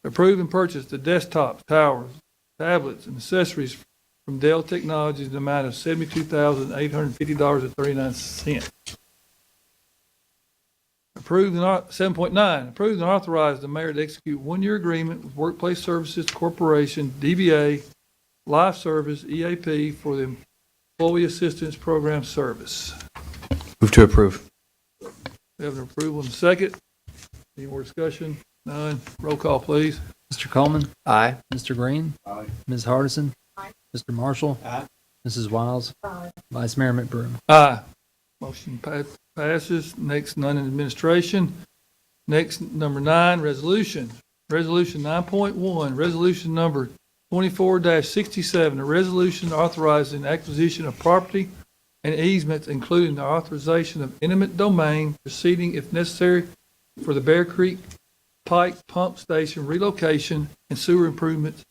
Approve and purchase the desktops, towers, tablets, and accessories from Dell Technologies in the amount of $72,850.39. Approve and 7.9, approve and authorize the mayor to execute one-year agreement with Workplace Services Corporation, DBA, Life Service, EAP, for the Employee Assistance Program service. Move to approve. We have an approval and a second. Any more discussion? None. Roll call, please. Mr. Coleman? Aye. Mr. Green? Aye. Ms. Hardison? Aye. Mr. Marshall? Aye. Mrs. Wiles? Aye. Vice Mayor McBroom? Aye. Motion passes. Next, none in administration. Next, number 9, resolution. Resolution 9.1, resolution number 24-67, a resolution authorizing acquisition of property and easements, including the authorization of eminent domain proceeding if necessary for the Bear Creek Pike Pump Station relocation and sewer improvements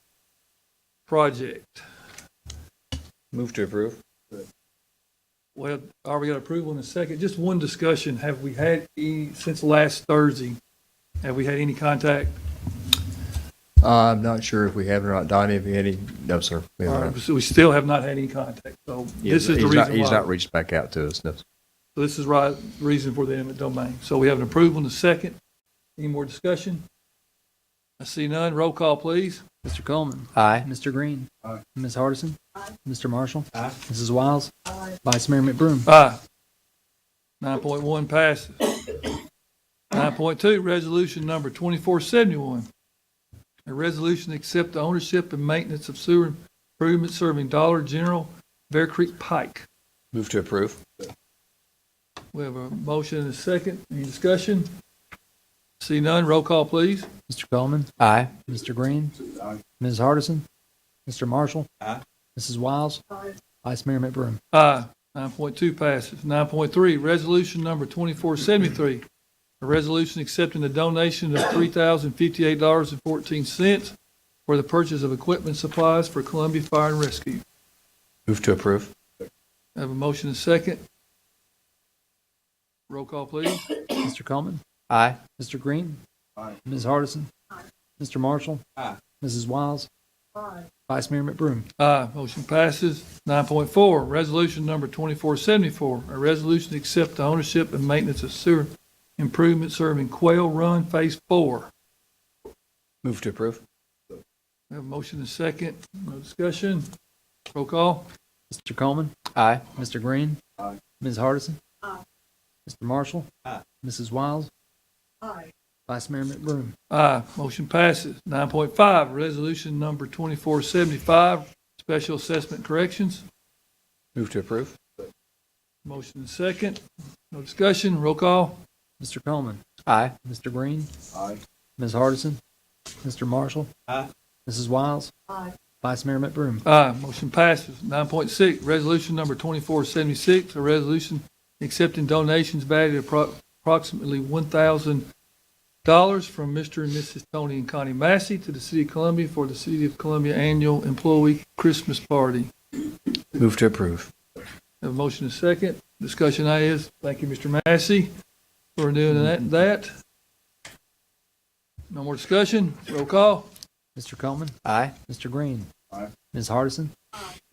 project. Move to approve. We Well, already got approval in a second. Just one discussion. Have we had any, since last Thursday, have we had any contact? I'm not sure if we have or not. Donnie, have you had any? No, sir. We All haven't. right, so we still have not had any contact. So this is the He's reason not- why. He's not reached back out to us, no. So this is right, reason for the eminent domain. So we have an approval in a second. Any more discussion? I see none. Roll call, please. Mr. Coleman. Aye. Mr. Green. Aye. Ms. Hardison. Mr. Marshall. Aye. Mrs. Wiles. Vice Mayor McBroom. Aye. 9.1 passes. 9.2, resolution number 2471. A resolution to accept the ownership and maintenance of sewer improvements serving Dollar General, Bear Creek Pike. Move to approve. We have a motion and a second. Any discussion? See none. Roll call, please. Mr. Coleman. Aye. Mr. Green. Aye. Ms. Hardison. Mr. Marshall. Aye. Mrs. Wiles. Vice Mayor McBroom. Aye. 9.2 passes. 9.3, resolution number 2473. A resolution accepting the donation of $3,058.14 for the purchase of equipment and supplies for Columbia Fire and Rescue. Move to approve. I have a motion and a second. Roll call, please. Mr. Coleman. Aye. Mr. Green. Aye. Ms. Hardison. Mr. Marshall. Aye. Mrs. Wiles. Vice Mayor McBroom. Aye. Motion passes. 9.4, resolution number 2474. A resolution to accept the ownership and maintenance of sewer improvement serving Quail Run Phase 4. Move to approve. We have a motion and a second. No discussion. Roll call. Mr. Coleman. Aye. Mr. Green. Aye. Ms. Hardison. Mr. Marshall. Aye. Mrs. Wiles. Vice Mayor McBroom. Aye. Motion passes. 9.5, resolution number 2475, special assessment corrections. Move to approve. Motion and second. No discussion. Roll call. Mr. Coleman. Aye. Mr. Green. Aye. Ms. Hardison. Mr. Marshall. Aye. Mrs. Wiles. Vice Mayor McBroom. Aye. Motion passes. 9.6, resolution number 2476, a resolution accepting donations valued at approximately $1,000 from Mr. and Mrs. Tony and Connie Massey to the City of Columbia for the City of Columbia Annual Employee Christmas Party. Move to approve. Have a motion and a second. Discussion is, thank you, Mr. Massey, for doing that. No more discussion. Roll call. Mr. Coleman. Aye. Mr. Green. Aye. Ms. Hardison.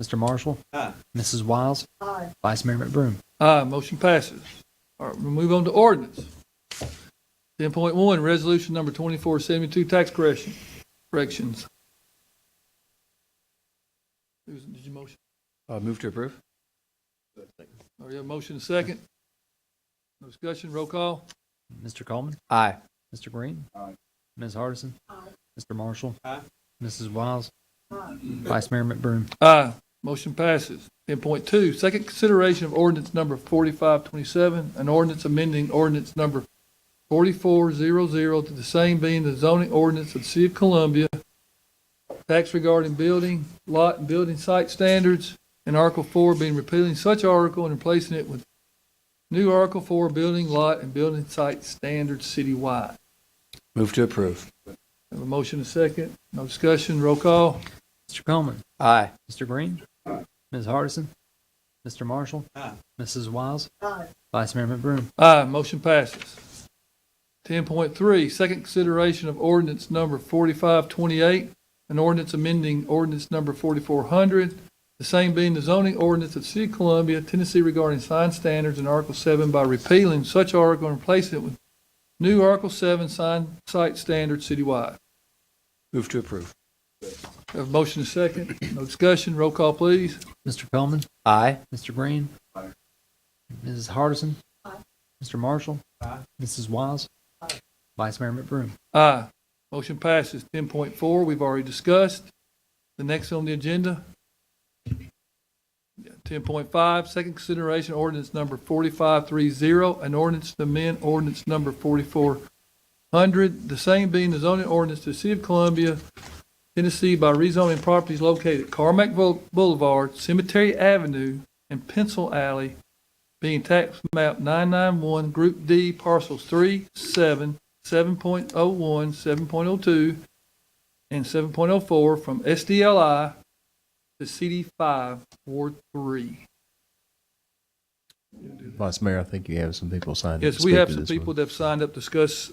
Mr. Marshall. Aye. Mrs. Wiles. Vice Mayor McBroom. Aye, motion passes. All right, we'll move on to ordinance. 10.1, resolution number 2472, tax corrections. Did you motion? Move to approve. Or you have a motion and a second? No discussion, roll call. Mr. Coleman. Aye. Mr. Green. Aye. Ms. Hardison. Mr. Marshall. Aye. Mrs. Wiles. Vice Mayor McBroom. Aye, motion passes. 10.2, second consideration of ordinance number 4527, an ordinance amending ordinance number 4400 to the same being the zoning ordinance of the City of Columbia, tax regarding building, lot, and building site standards, and Article 4 being repealing such article and replacing it with new Article 4, building, lot, and building site standards citywide. Move to approve. Have a motion and a second. No discussion. Roll call. Mr. Coleman. Aye. Mr. Green. Ms. Hardison. Mr. Marshall. Mrs. Wiles. Vice Mayor McBroom. Aye, motion passes. 10.3, second consideration of ordinance number 4528, an ordinance amending ordinance number 4400, the same being the zoning ordinance of the City of Columbia, Tennessee regarding sign standards in Article 7 by repealing such article and replacing it with new Article 7 sign site standards citywide. Move to approve. Have a motion and a second. No discussion. Roll call, please. Mr. Coleman. Aye. Mr. Green. Aye. Mrs. Hardison. Mr. Marshall. Mrs. Wiles. Vice Mayor McBroom. Aye. Motion passes. 10.4, we've already discussed. The next on the agenda. 10.5, second consideration ordinance number 4530, an ordinance to amend ordinance number 4400, the same being the zoning ordinance to the City of Columbia, Tennessee by rezoning properties located at Carmack Boulevard, Cemetery Avenue, and Pencil Alley, being tax map 991, Group D, parcels 3, 7, 7.01, 7.02, and 7.04 from SDLI to CD5, Ward 3. Vice Mayor, I think you have some people signed up. Yes, to we speak have to some this one. people that have signed up to discuss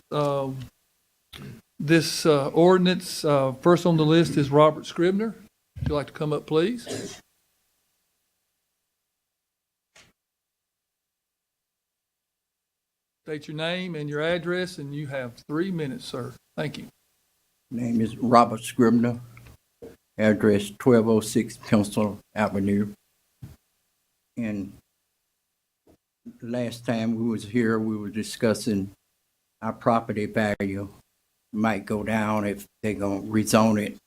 this ordinance. First on the list is Robert Scribner. Would you like to come up, please? State your name and your address, and you have 3 minutes, sir. Thank you. Name is Robert Scribner. Address 1206 Pencil Avenue. And last time we was here, we were discussing our property value might go down if they're gonna rezone it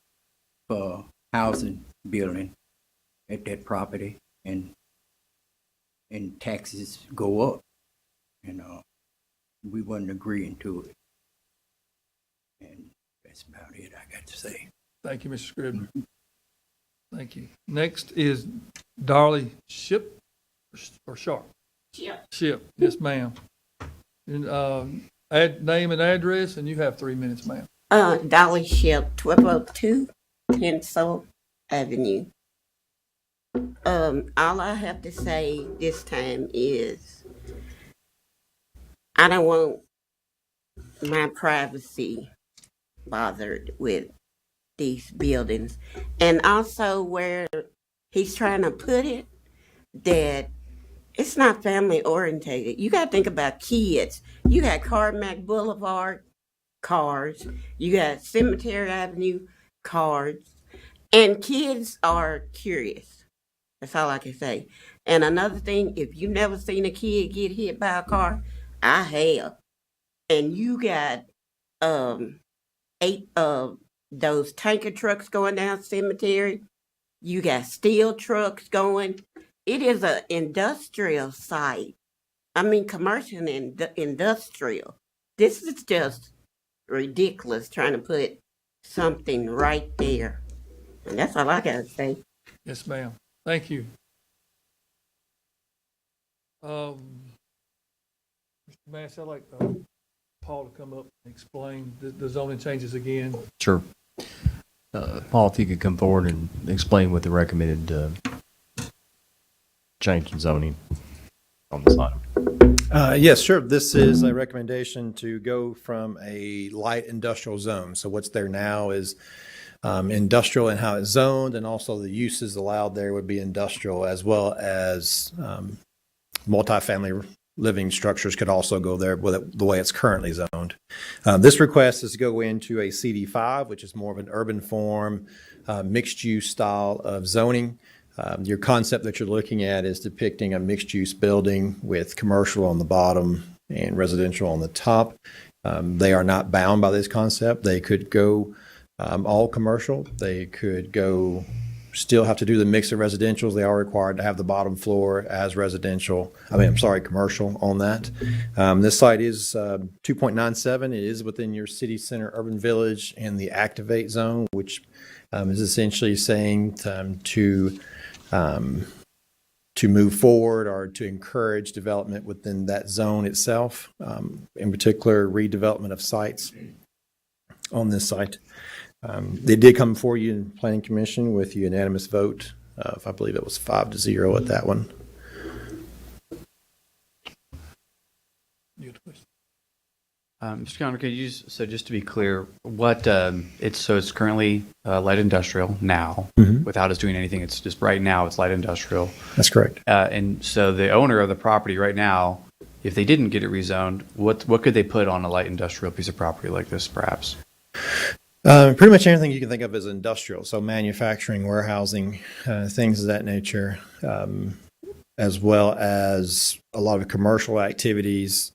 for housing building at that property, and taxes go up. And we wasn't agreeing to it. And that's about it I got to say. Thank you, Mr. Scribner. Thank you. Next is Darley Ship or Sharp? Ship, yes, ma'am. And, name and address, and you have 3 minutes, ma'am. Dolly Ship, 1202 Pencil Avenue. All I have to say this time is I don't want my privacy bothered with these buildings. And also where he's trying to put it, that it's not family orientated. You got to think about kids. You got Carmack Boulevard, cars. You got Cemetery Avenue, cars. And kids are curious. That's all I can say. And another thing, if you never seen a kid get hit by a car, I have. And you got 8 of those tanker trucks going down Cemetery. You got steel trucks going. It is an industrial site. I mean, commercial and industrial. This is just ridiculous trying to put something right there. And that's all I got to say. Yes, ma'am. Thank you. Mr. Mass, I'd like Paul to come up and explain the zoning changes again. Sure. Paul, if you could come forward and explain what the recommended change in zoning on this item. Yes, sure. This is a recommendation to go from a light industrial zone. So what's there now is industrial and how it's zoned, and also the uses allowed there would be industrial, as well as multifamily living structures could also go there with it, the way it's currently zoned. This request is to go into a CD5, which is more of an urban form, mixed-use style of zoning. Your concept that you're looking at is depicting a mixed-use building with commercial on the bottom and residential on the top. They are not bound by this concept. They could go all commercial. They could go still have to do the mix of residentials. They are required to have the bottom floor as commercial on that. This site is 2.97. It is within your city center urban village in the activate zone, which is essentially saying to move forward or to encourage development within that zone itself, in particular redevelopment of sites on this site. They did come before you in Planning Commission with a unanimous vote. I believe it was 5-0 at that one. Mr. Conner, could you so just to be clear, what it's currently light industrial now, without us doing anything. It's just right now it's light industrial. That's correct. And so the owner of the property right now, if they didn't get it rezoned, what could they put on a light industrial piece of property like this, perhaps? Pretty much anything you can think of as industrial, so manufacturing, warehousing, things of that nature, as well as a lot of commercial activities,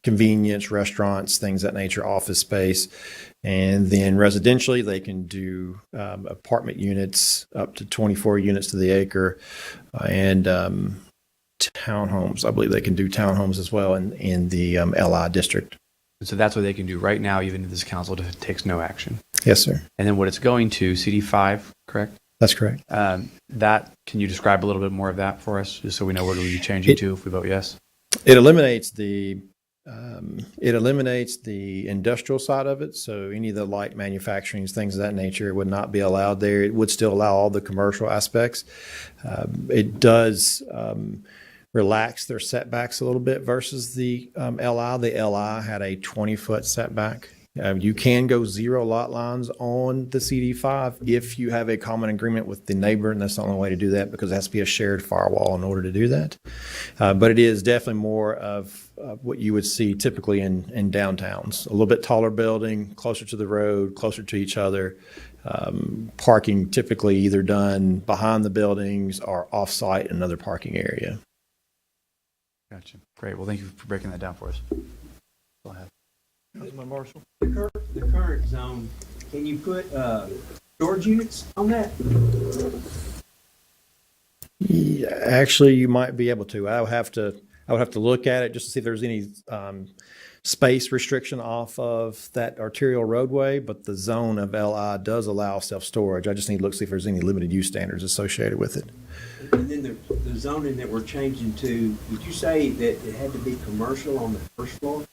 convenience, restaurants, things of that nature, office space. And then residentially, they can do apartment units up to 24 units to the acre, and townhomes. I believe they can do townhomes as well in the LI district. So that's what they can do right now, even if this council takes no action. Yes, sir. And then what it's going to, CD5, correct? That's correct. Can you describe a little bit more of that for us, just so we know where to be changing to if we vote yes? It eliminates the industrial side of it. So any of the light manufacturing, things of that nature would not be allowed there. It would still allow all the commercial aspects. It does relaxed their setbacks a little bit versus the LI. The LI had a 20-foot setback. You can go 0 lot lines on the CD5 if you have a common agreement with the neighbor, and that's the only way to do that because it has to be a shared firewall in order to do that. But it is definitely more of what you would see typically in downtowns. A little bit taller building, closer to the road, closer to each other. Parking typically either done behind the buildings or off-site in another parking area. Gotcha. Great. Well, thank you for breaking that down for us. Go ahead. Councilman Marshall. The current zone, can you put storage units on that? Yeah, actually, you might be able to. I would have to look at it just to see if there's any space restriction off of that arterial roadway. But the zone of LI does allow self-storage. I just need to look see if there's any limited use standards associated with it. And then the zoning that we're changing to, did you say that it had to be commercial on the first floor?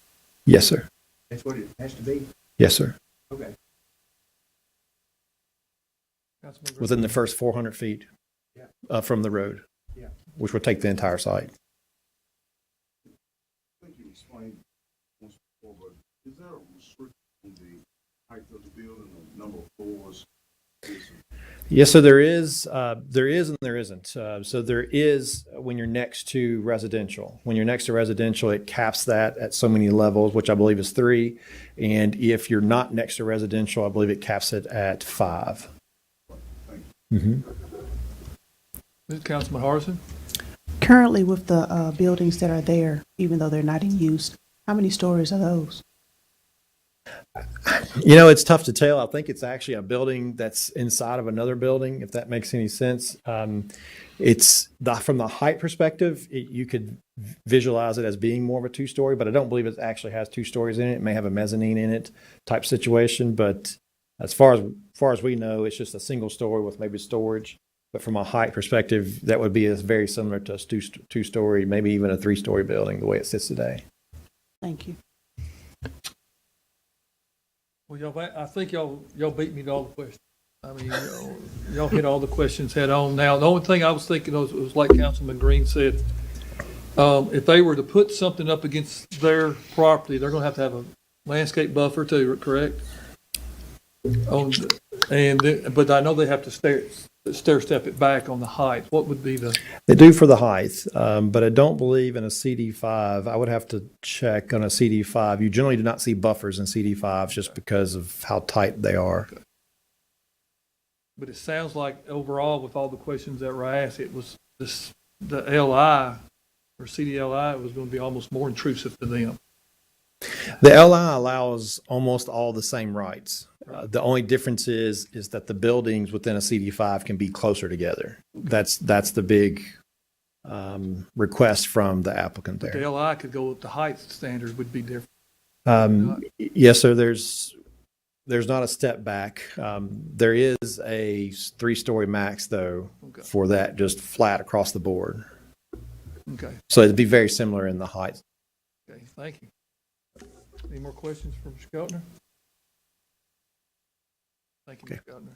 Yes, sir. That's what it has to be? Yes, sir. Okay. Within the first 400 feet from the road, which would take the entire site. I think you explained once before, but is there a restriction on the height of the building, the number of floors? Yes, so there is and there isn't. So there is when you're next to residential. When you're next to residential, it caps that at so many levels, which I believe is 3. And if you're not next to residential, I believe it caps it at 5. Mm-hmm. Councilman Harrison. Currently, with the buildings that are there, even though they're not in use, how many stories are those? You know, it's tough to tell. I think it's actually a building that's inside of another building, if that makes any sense. It's from the height perspective, you could visualize it as being more of a 2-story, but I don't believe it actually has 2 stories in it. It may have a mezzanine in it type situation, but as far as we know, it's just a single story with maybe storage. But from a height perspective, that would be very similar to a 2-story, maybe even a 3-story building, the way it sits today. Thank you. Well, I think y'all beat me to all the questions. I mean, y'all hit all the questions head on. Now, the only thing I was thinking of was like Councilman Green said, if they were to put something up against their property, they're going to have a landscape buffer too, correct? But I know they have to stair step it back on the height. What would be the? They do for the height, but I don't believe in a CD5. I would have to check on a CD5. You generally do not see buffers in CD5s just because of how tight they are. Okay. But it sounds like overall, with all the questions that were asked, it was the LI or CDLI was going to be almost more intrusive to them. The LI allows almost all the same rights. The only difference is that the buildings within a CD5 can be closer together. That's the big request from the applicant there. The LI could go with the height standards would be different. Yes, sir. There's not a step back. There is a 3-story max though for that, just flat across the board. Okay. So it'd be very similar in the height. Okay. Thank you. Any more questions from Mr. Keltner? Thank you, Mr. Keltner.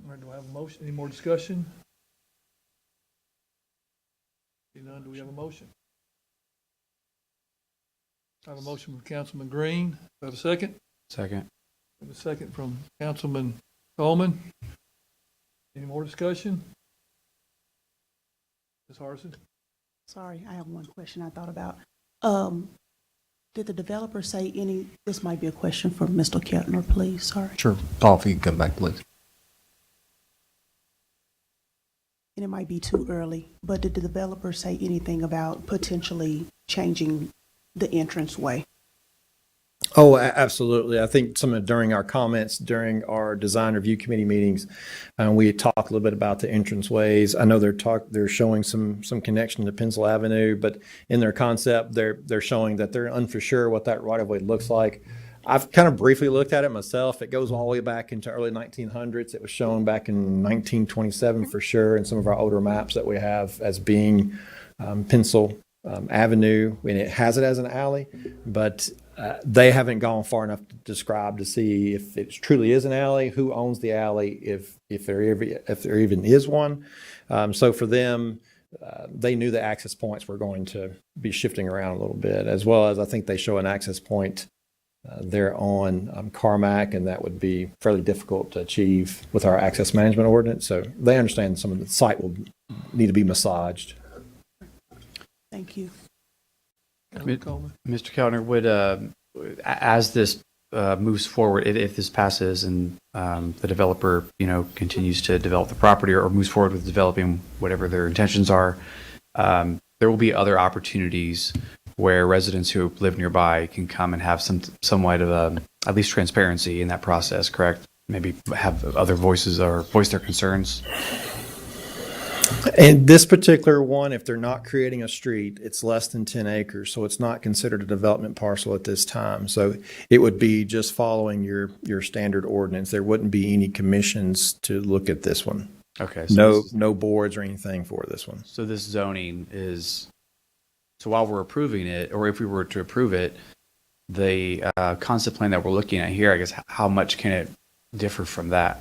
All right, do I have a motion? Any more discussion? See none, do we have a motion? I have a motion from Councilman Green. Do I have a second? Second. I have a second from Councilman Coleman. Any more discussion? Ms. Harrison? Sorry, I have one question I thought about. Did the developer say this might be a question for Mr. Keltner, please, sorry. Sure. Paul, if you can come back, please. And it might be too early, but did the developer say anything about potentially changing the entranceway? Oh, absolutely. I think during our comments during our design review committee meetings, we had talked a little bit about the entranceways. I know they're showing some connection to Pencil Avenue, but in their concept, they're showing that they're unsure what that right of way looks like. I've kind of briefly looked at it myself. It goes all the way back into early 1900s. It was shown back in 1927 for sure in some of our older maps that we have as being Pencil Avenue, and it has it as an alley, but They haven't gone far enough to describe to see if it truly is an alley, who owns the alley, if there even is one. So for them, they knew the access points were going to be shifting around a little bit, as well as I think they show an access point there on Carmack, and that would be fairly difficult to achieve with our access management ordinance. So they understand some of the site will need to be massaged. Thank you. Mr. Kellner, would as this moves forward, if this passes and the developer, continues to develop the property or moves forward with developing whatever their intentions are, there will be other opportunities where residents who live nearby can come and have somewhat of at least transparency in that process, correct? Maybe have other voices or voice their concerns. And this particular one, if they're not creating a street, it's less than 10 acres, so it's not considered a development parcel at this time. So it would be just following your standard ordinance. There wouldn't be any commissions to look at this one. Okay. So no boards or anything for this one. So this zoning is, so while we're approving it, or if we were to approve it, the concept plan that we're looking at here, I guess, how much can it differ from that?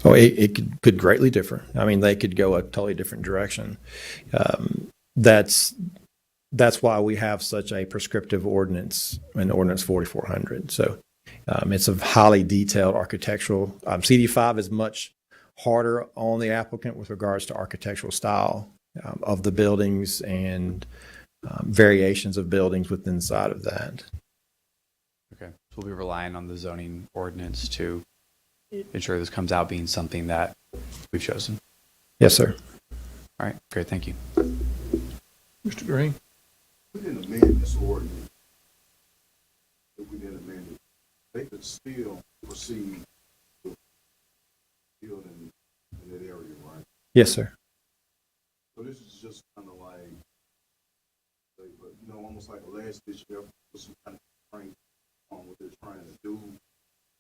Oh, it could greatly differ. I mean, they could go a totally different direction. That's why we have such a prescriptive ordinance in Ordinance 4400. So it's a highly detailed architectural. CD5 is much harder on the applicant with regards to architectural style of the buildings and variations of buildings within inside of that. Okay. So we'll be relying on the zoning ordinance to ensure this comes out being something that we've chosen. Yes, sir. All right, great, thank you. Mr. Green? We didn't amend this ordinance. If we didn't amend it, they could still proceed with building in that area, right? Yes, sir. So this is just kind of like, almost like a last ditch effort with some kind of constraint on what they're trying to do.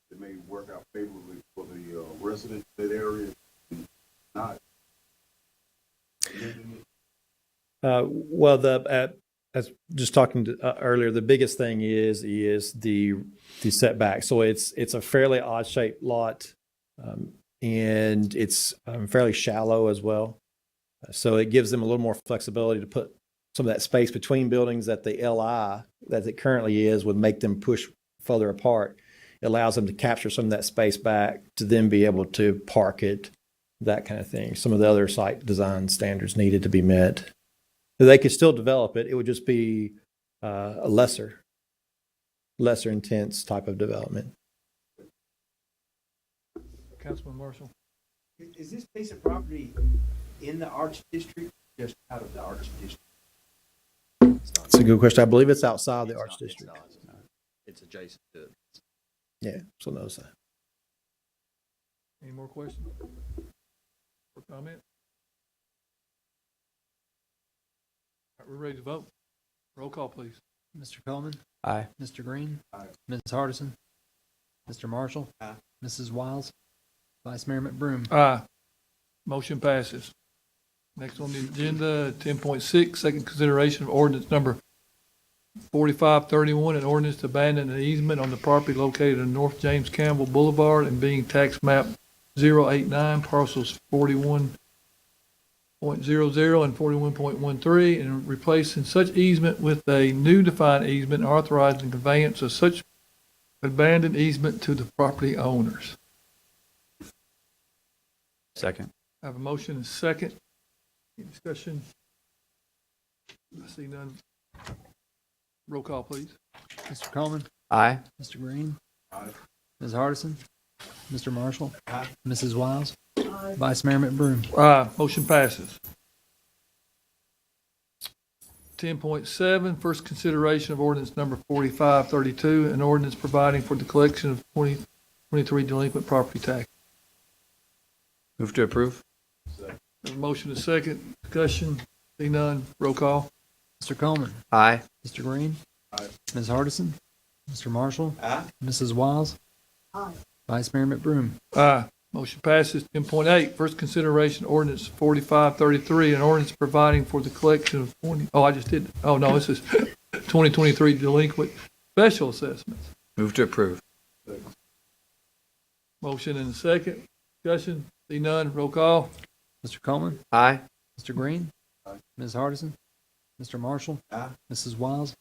It may work out favorably for the residents in that area, and not. Well, as just talking to, earlier, the biggest thing is the setback. So it's a fairly odd shaped lot, and it's fairly shallow as well. So it gives them a little more flexibility to put some of that space between buildings that the LI that it currently is would make them push further apart. It allows them to capture some of that space back to then be able to park it, that kind of thing. Some of the other site design standards needed to be met. They could still develop it. It would just be a lesser intense type of development. Councilman Marshall? Is this piece of property in the Arts District, just out of the Arts District? That's a good question. I believe it's outside the Arts District. It's adjacent to it. Yeah, so knows that. Any more questions or comment? All right, we're ready to vote. Roll call, please. Mr. Coleman? Aye. Mr. Green? Aye. Ms. Hardison? Mr. Marshall? Aye. Mrs. Wiles? Vice Mayor McBroom? Aye. Motion passes. Next on the agenda, 10.6, second consideration of ordinance number 4531, an ordinance to abandon an easement on the property located on North James Campbell Boulevard and being tax map 089, parcels 41.00 and 41.13, and replacing such easement with a new defined easement authorizing conveyance of such abandoned easement to the property owners. Second. I have a motion and a second. Any discussion? I see none. Roll call, please. Mr. Coleman? Aye. Mr. Green? Aye. Ms. Hardison? Mr. Marshall? Aye. Mrs. Wiles? Vice Mayor McBroom? Aye. Motion passes. 10.7, first consideration of ordinance number 4532, an ordinance providing for the collection of 2023 delinquent property tax. Move to approve. Have a motion and a second. Discussion. See none. Roll call. Mr. Coleman? Aye. Mr. Green? Aye. Ms. Hardison? Mr. Marshall? Aye. Mrs. Wiles? Aye. Vice Mayor McBroom? Aye. Motion passes. 10.8, first consideration ordinance 4533, an ordinance providing for the collection of 20, oh, I just did, oh, no, this is 2023 delinquent special assessments. Move to approve. Motion and a second. Discussion. See none. Roll call. Mr. Coleman? Aye. Mr. Green? Ms. Hardison? Mr. Marshall? Mrs. Wiles?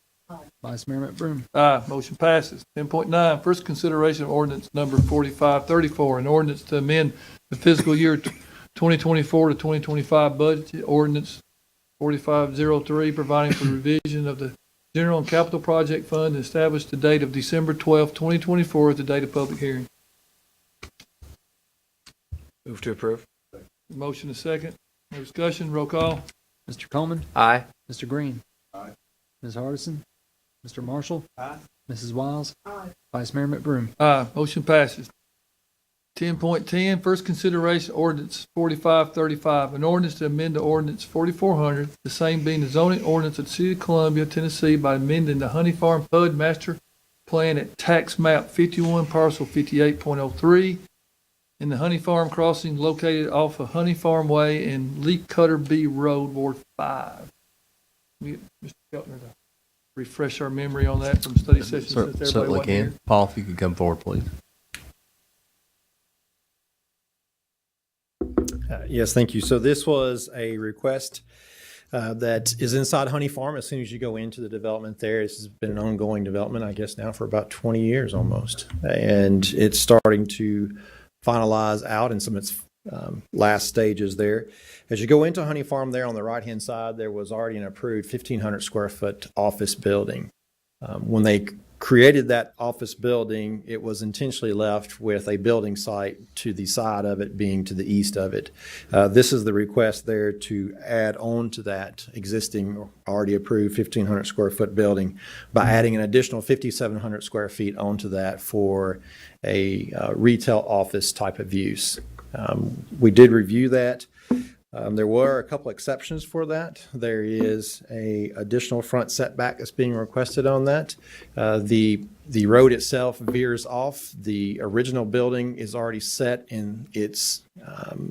Vice Mayor McBroom? Aye. Motion passes. 10.9, first consideration of ordinance number 4534, an ordinance to amend the fiscal year 2024 to 2025 budget ordinance 4503, providing for revision of the general and capital project fund and establish the date of December 12, 2024 as the date of public hearing. Move to approve. Motion is second. No discussion. Roll call. Mr. Coleman? Aye. Mr. Green? Ms. Hardison? Mr. Marshall? Mrs. Wiles? Vice Mayor McBroom? Aye. Motion passes. 10.10, first consideration ordinance 4535, an ordinance to amend the ordinance 4400, the same being the zoning ordinance of the City of Columbia, Tennessee, by amending the Honey Farm PUD master plan at tax map 51 parcel 58.03 in the Honey Farm crossing located off of Honey Farm Way and Leaf Cutter B Road, Ward 5. We get Mr. Keltner to refresh our memory on that from study sessions since everybody Certainly wasn't here. can. Paul, if you could come forward, please. Yes, thank you. So this was a request that is inside Honey Farm. As soon as you go into the development there, this has been an ongoing development, I guess now for about 20 years almost. And it's starting to finalize out in some of its last stages there. As you go into Honey Farm there on the right-hand side, there was already an approved 1,500 square foot office building. When they created that office building, it was intentionally left with a building site to the side of it being to the east of it. This is the request there to add on to that existing already approved 1,500 square foot building by adding an additional 5,700 square feet onto that for a retail office type of use. We did review that. There were a couple exceptions for that. There is a additional front setback that's being requested on that. The road itself veers off. The original building is already set in its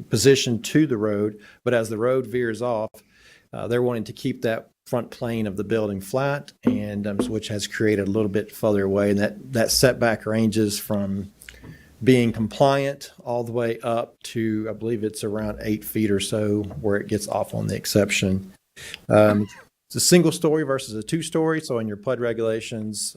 position to the road, but as the road veers off, they're wanting to keep that front plane of the building flat, and which has created a little bit further away. And that setback ranges from being compliant all the way up to, I believe it's around 8 feet or so where it gets off on the exception. It's a single story versus a 2-story. So in your PUD regulations,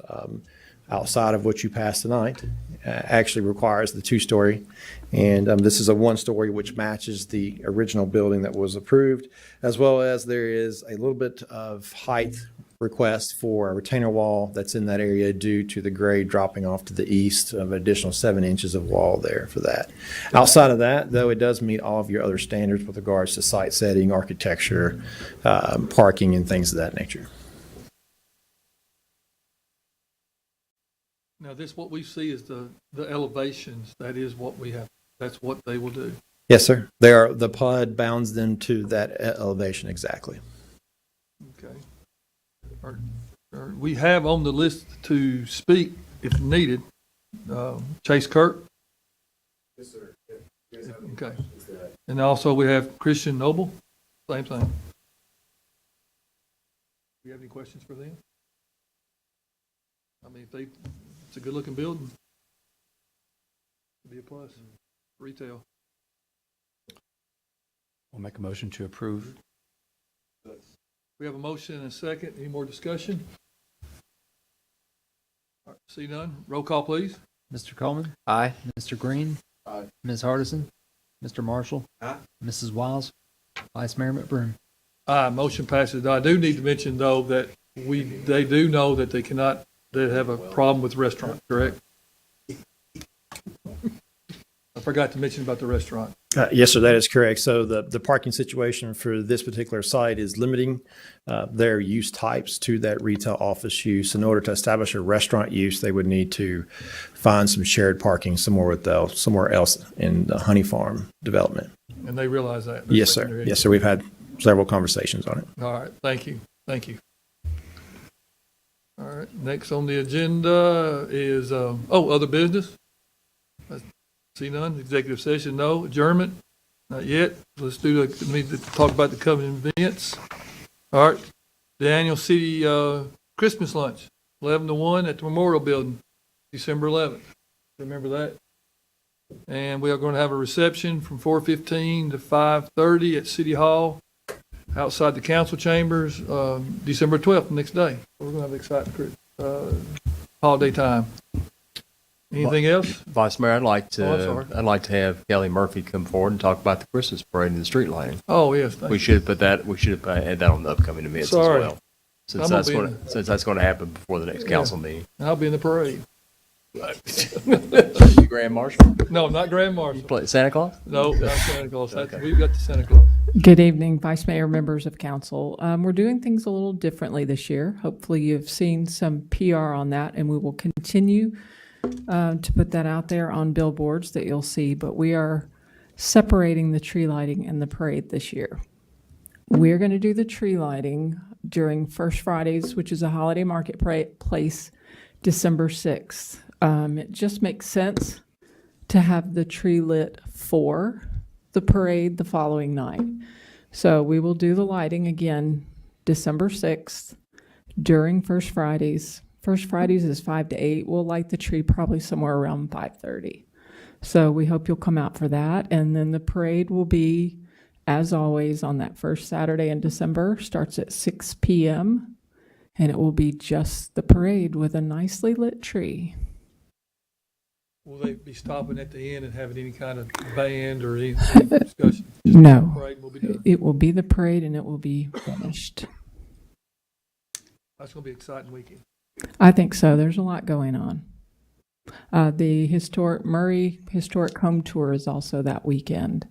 outside of what you passed tonight, actually requires the 2-story. And this is a 1-story, which matches the original building that was approved, as well as there is a little bit of height request for a retainer wall that's in that area due to the grade dropping off to the east of an additional 7 inches of wall there for that. Outside of that, though, it does meet all of your other standards with regards to site setting, architecture, parking, and things of that nature. Now, this, what we see is the elevations. That is what we have. That's what they will do. Yes, sir. The PUD bounds them to that elevation exactly. Okay. We have on the list to speak, if needed, Chase Kirk. Yes, sir. Okay. And also we have Christian Noble. Same thing. Do you have any questions for them? I mean, it's a good-looking building. It'd be a plus. Retail. We'll make a motion to approve. We have a motion and a second. Any more discussion? All right, see none. Roll call, please. Mr. Coleman? Aye. Mr. Green? Aye. Ms. Hardison? Mr. Marshall? Aye. Mrs. Wiles? Vice Mayor McBroom? Aye, motion passes. I do need to mention, though, that they do know that they have a problem with restaurant, correct? I forgot to mention about the restaurant. Yes, sir, that is correct. So the parking situation for this particular site is limiting their use types to that retail office use. In order to establish a restaurant use, they would need to find some shared parking somewhere else in the Honey Farm development. And they realize that? Yes, sir. Yes, sir. We've had several conversations on it. All right, thank you. Thank you. All right, next on the agenda is, other business. See none. Executive session, no. Adjournment, not yet. Let's need to talk about the coming events. All right, the annual city Christmas lunch. 11 to 1 at the Memorial Building, December 11th. Remember that? And we are going to have a reception from 4:15 to 5:30 at City Hall, outside the council chambers, December 12th, next day. We're going to have an exciting holiday time. Anything else? Vice Mayor, I'm sorry. I'd like to have Kelly Murphy come forward and talk about the Christmas parade and the street lighting. Oh, yes. thank We you. should put that, we should have had that on the upcoming events as Sorry. well. Since I'm that's gonna be going, since that's going to happen before the next council meeting. I'll be in the parade. You Grand Marshal? No, not Grand Marshal. Play Santa Claus? No, not Santa Claus. We've got the Santa Claus. Good evening, Vice Mayor, members of council. We're doing things a little differently this year. Hopefully you've seen some PR on that, and we will continue to put that out there on billboards that you'll see, but we are separating the tree lighting and the parade this year. We're going to do the tree lighting during First Fridays, which is a holiday marketplace, December 6th. It just makes sense to have the tree lit for the parade the following night. So we will do the lighting again December 6th during First Fridays. First Fridays is 5 to 8. We'll light the tree probably somewhere around 5:30. So we hope you'll come out for that. And then the parade will be, as always, on that first Saturday in December. Starts at 6 p.m. and it will be just the parade with a nicely lit tree. Will they be stopping at the end and having any kind of band or any discussion? Just No, the parade will be done. it will be the parade and it will be finished. That's going to be an exciting weekend. I think so. There's a lot going on. The Murray Historic Home Tour is also that weekend.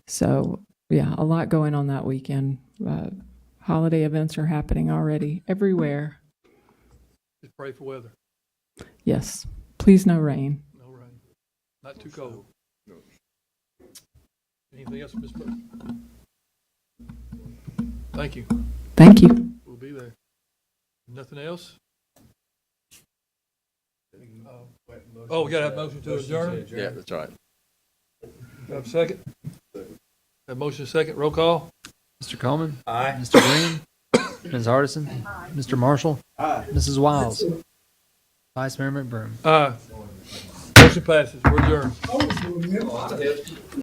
So, yeah, a lot going on that weekend. Holiday events are happening already everywhere. Just pray for weather. Yes. Please, no rain. No rain. Not too cold. Anything else, Ms. Murphy? Thank you. Thank you. We'll be there. Nothing else? Oh, we got to have a motion to adjourn? Yeah, that's right. Have a second? Have motion second. Roll call? Mr. Coleman? Aye. Mr. Green? Ms. Hardison? Mr. Marshall? Aye. Mrs. Wiles? Vice Mayor McBroom? Aye. Motion passes. We're adjourned.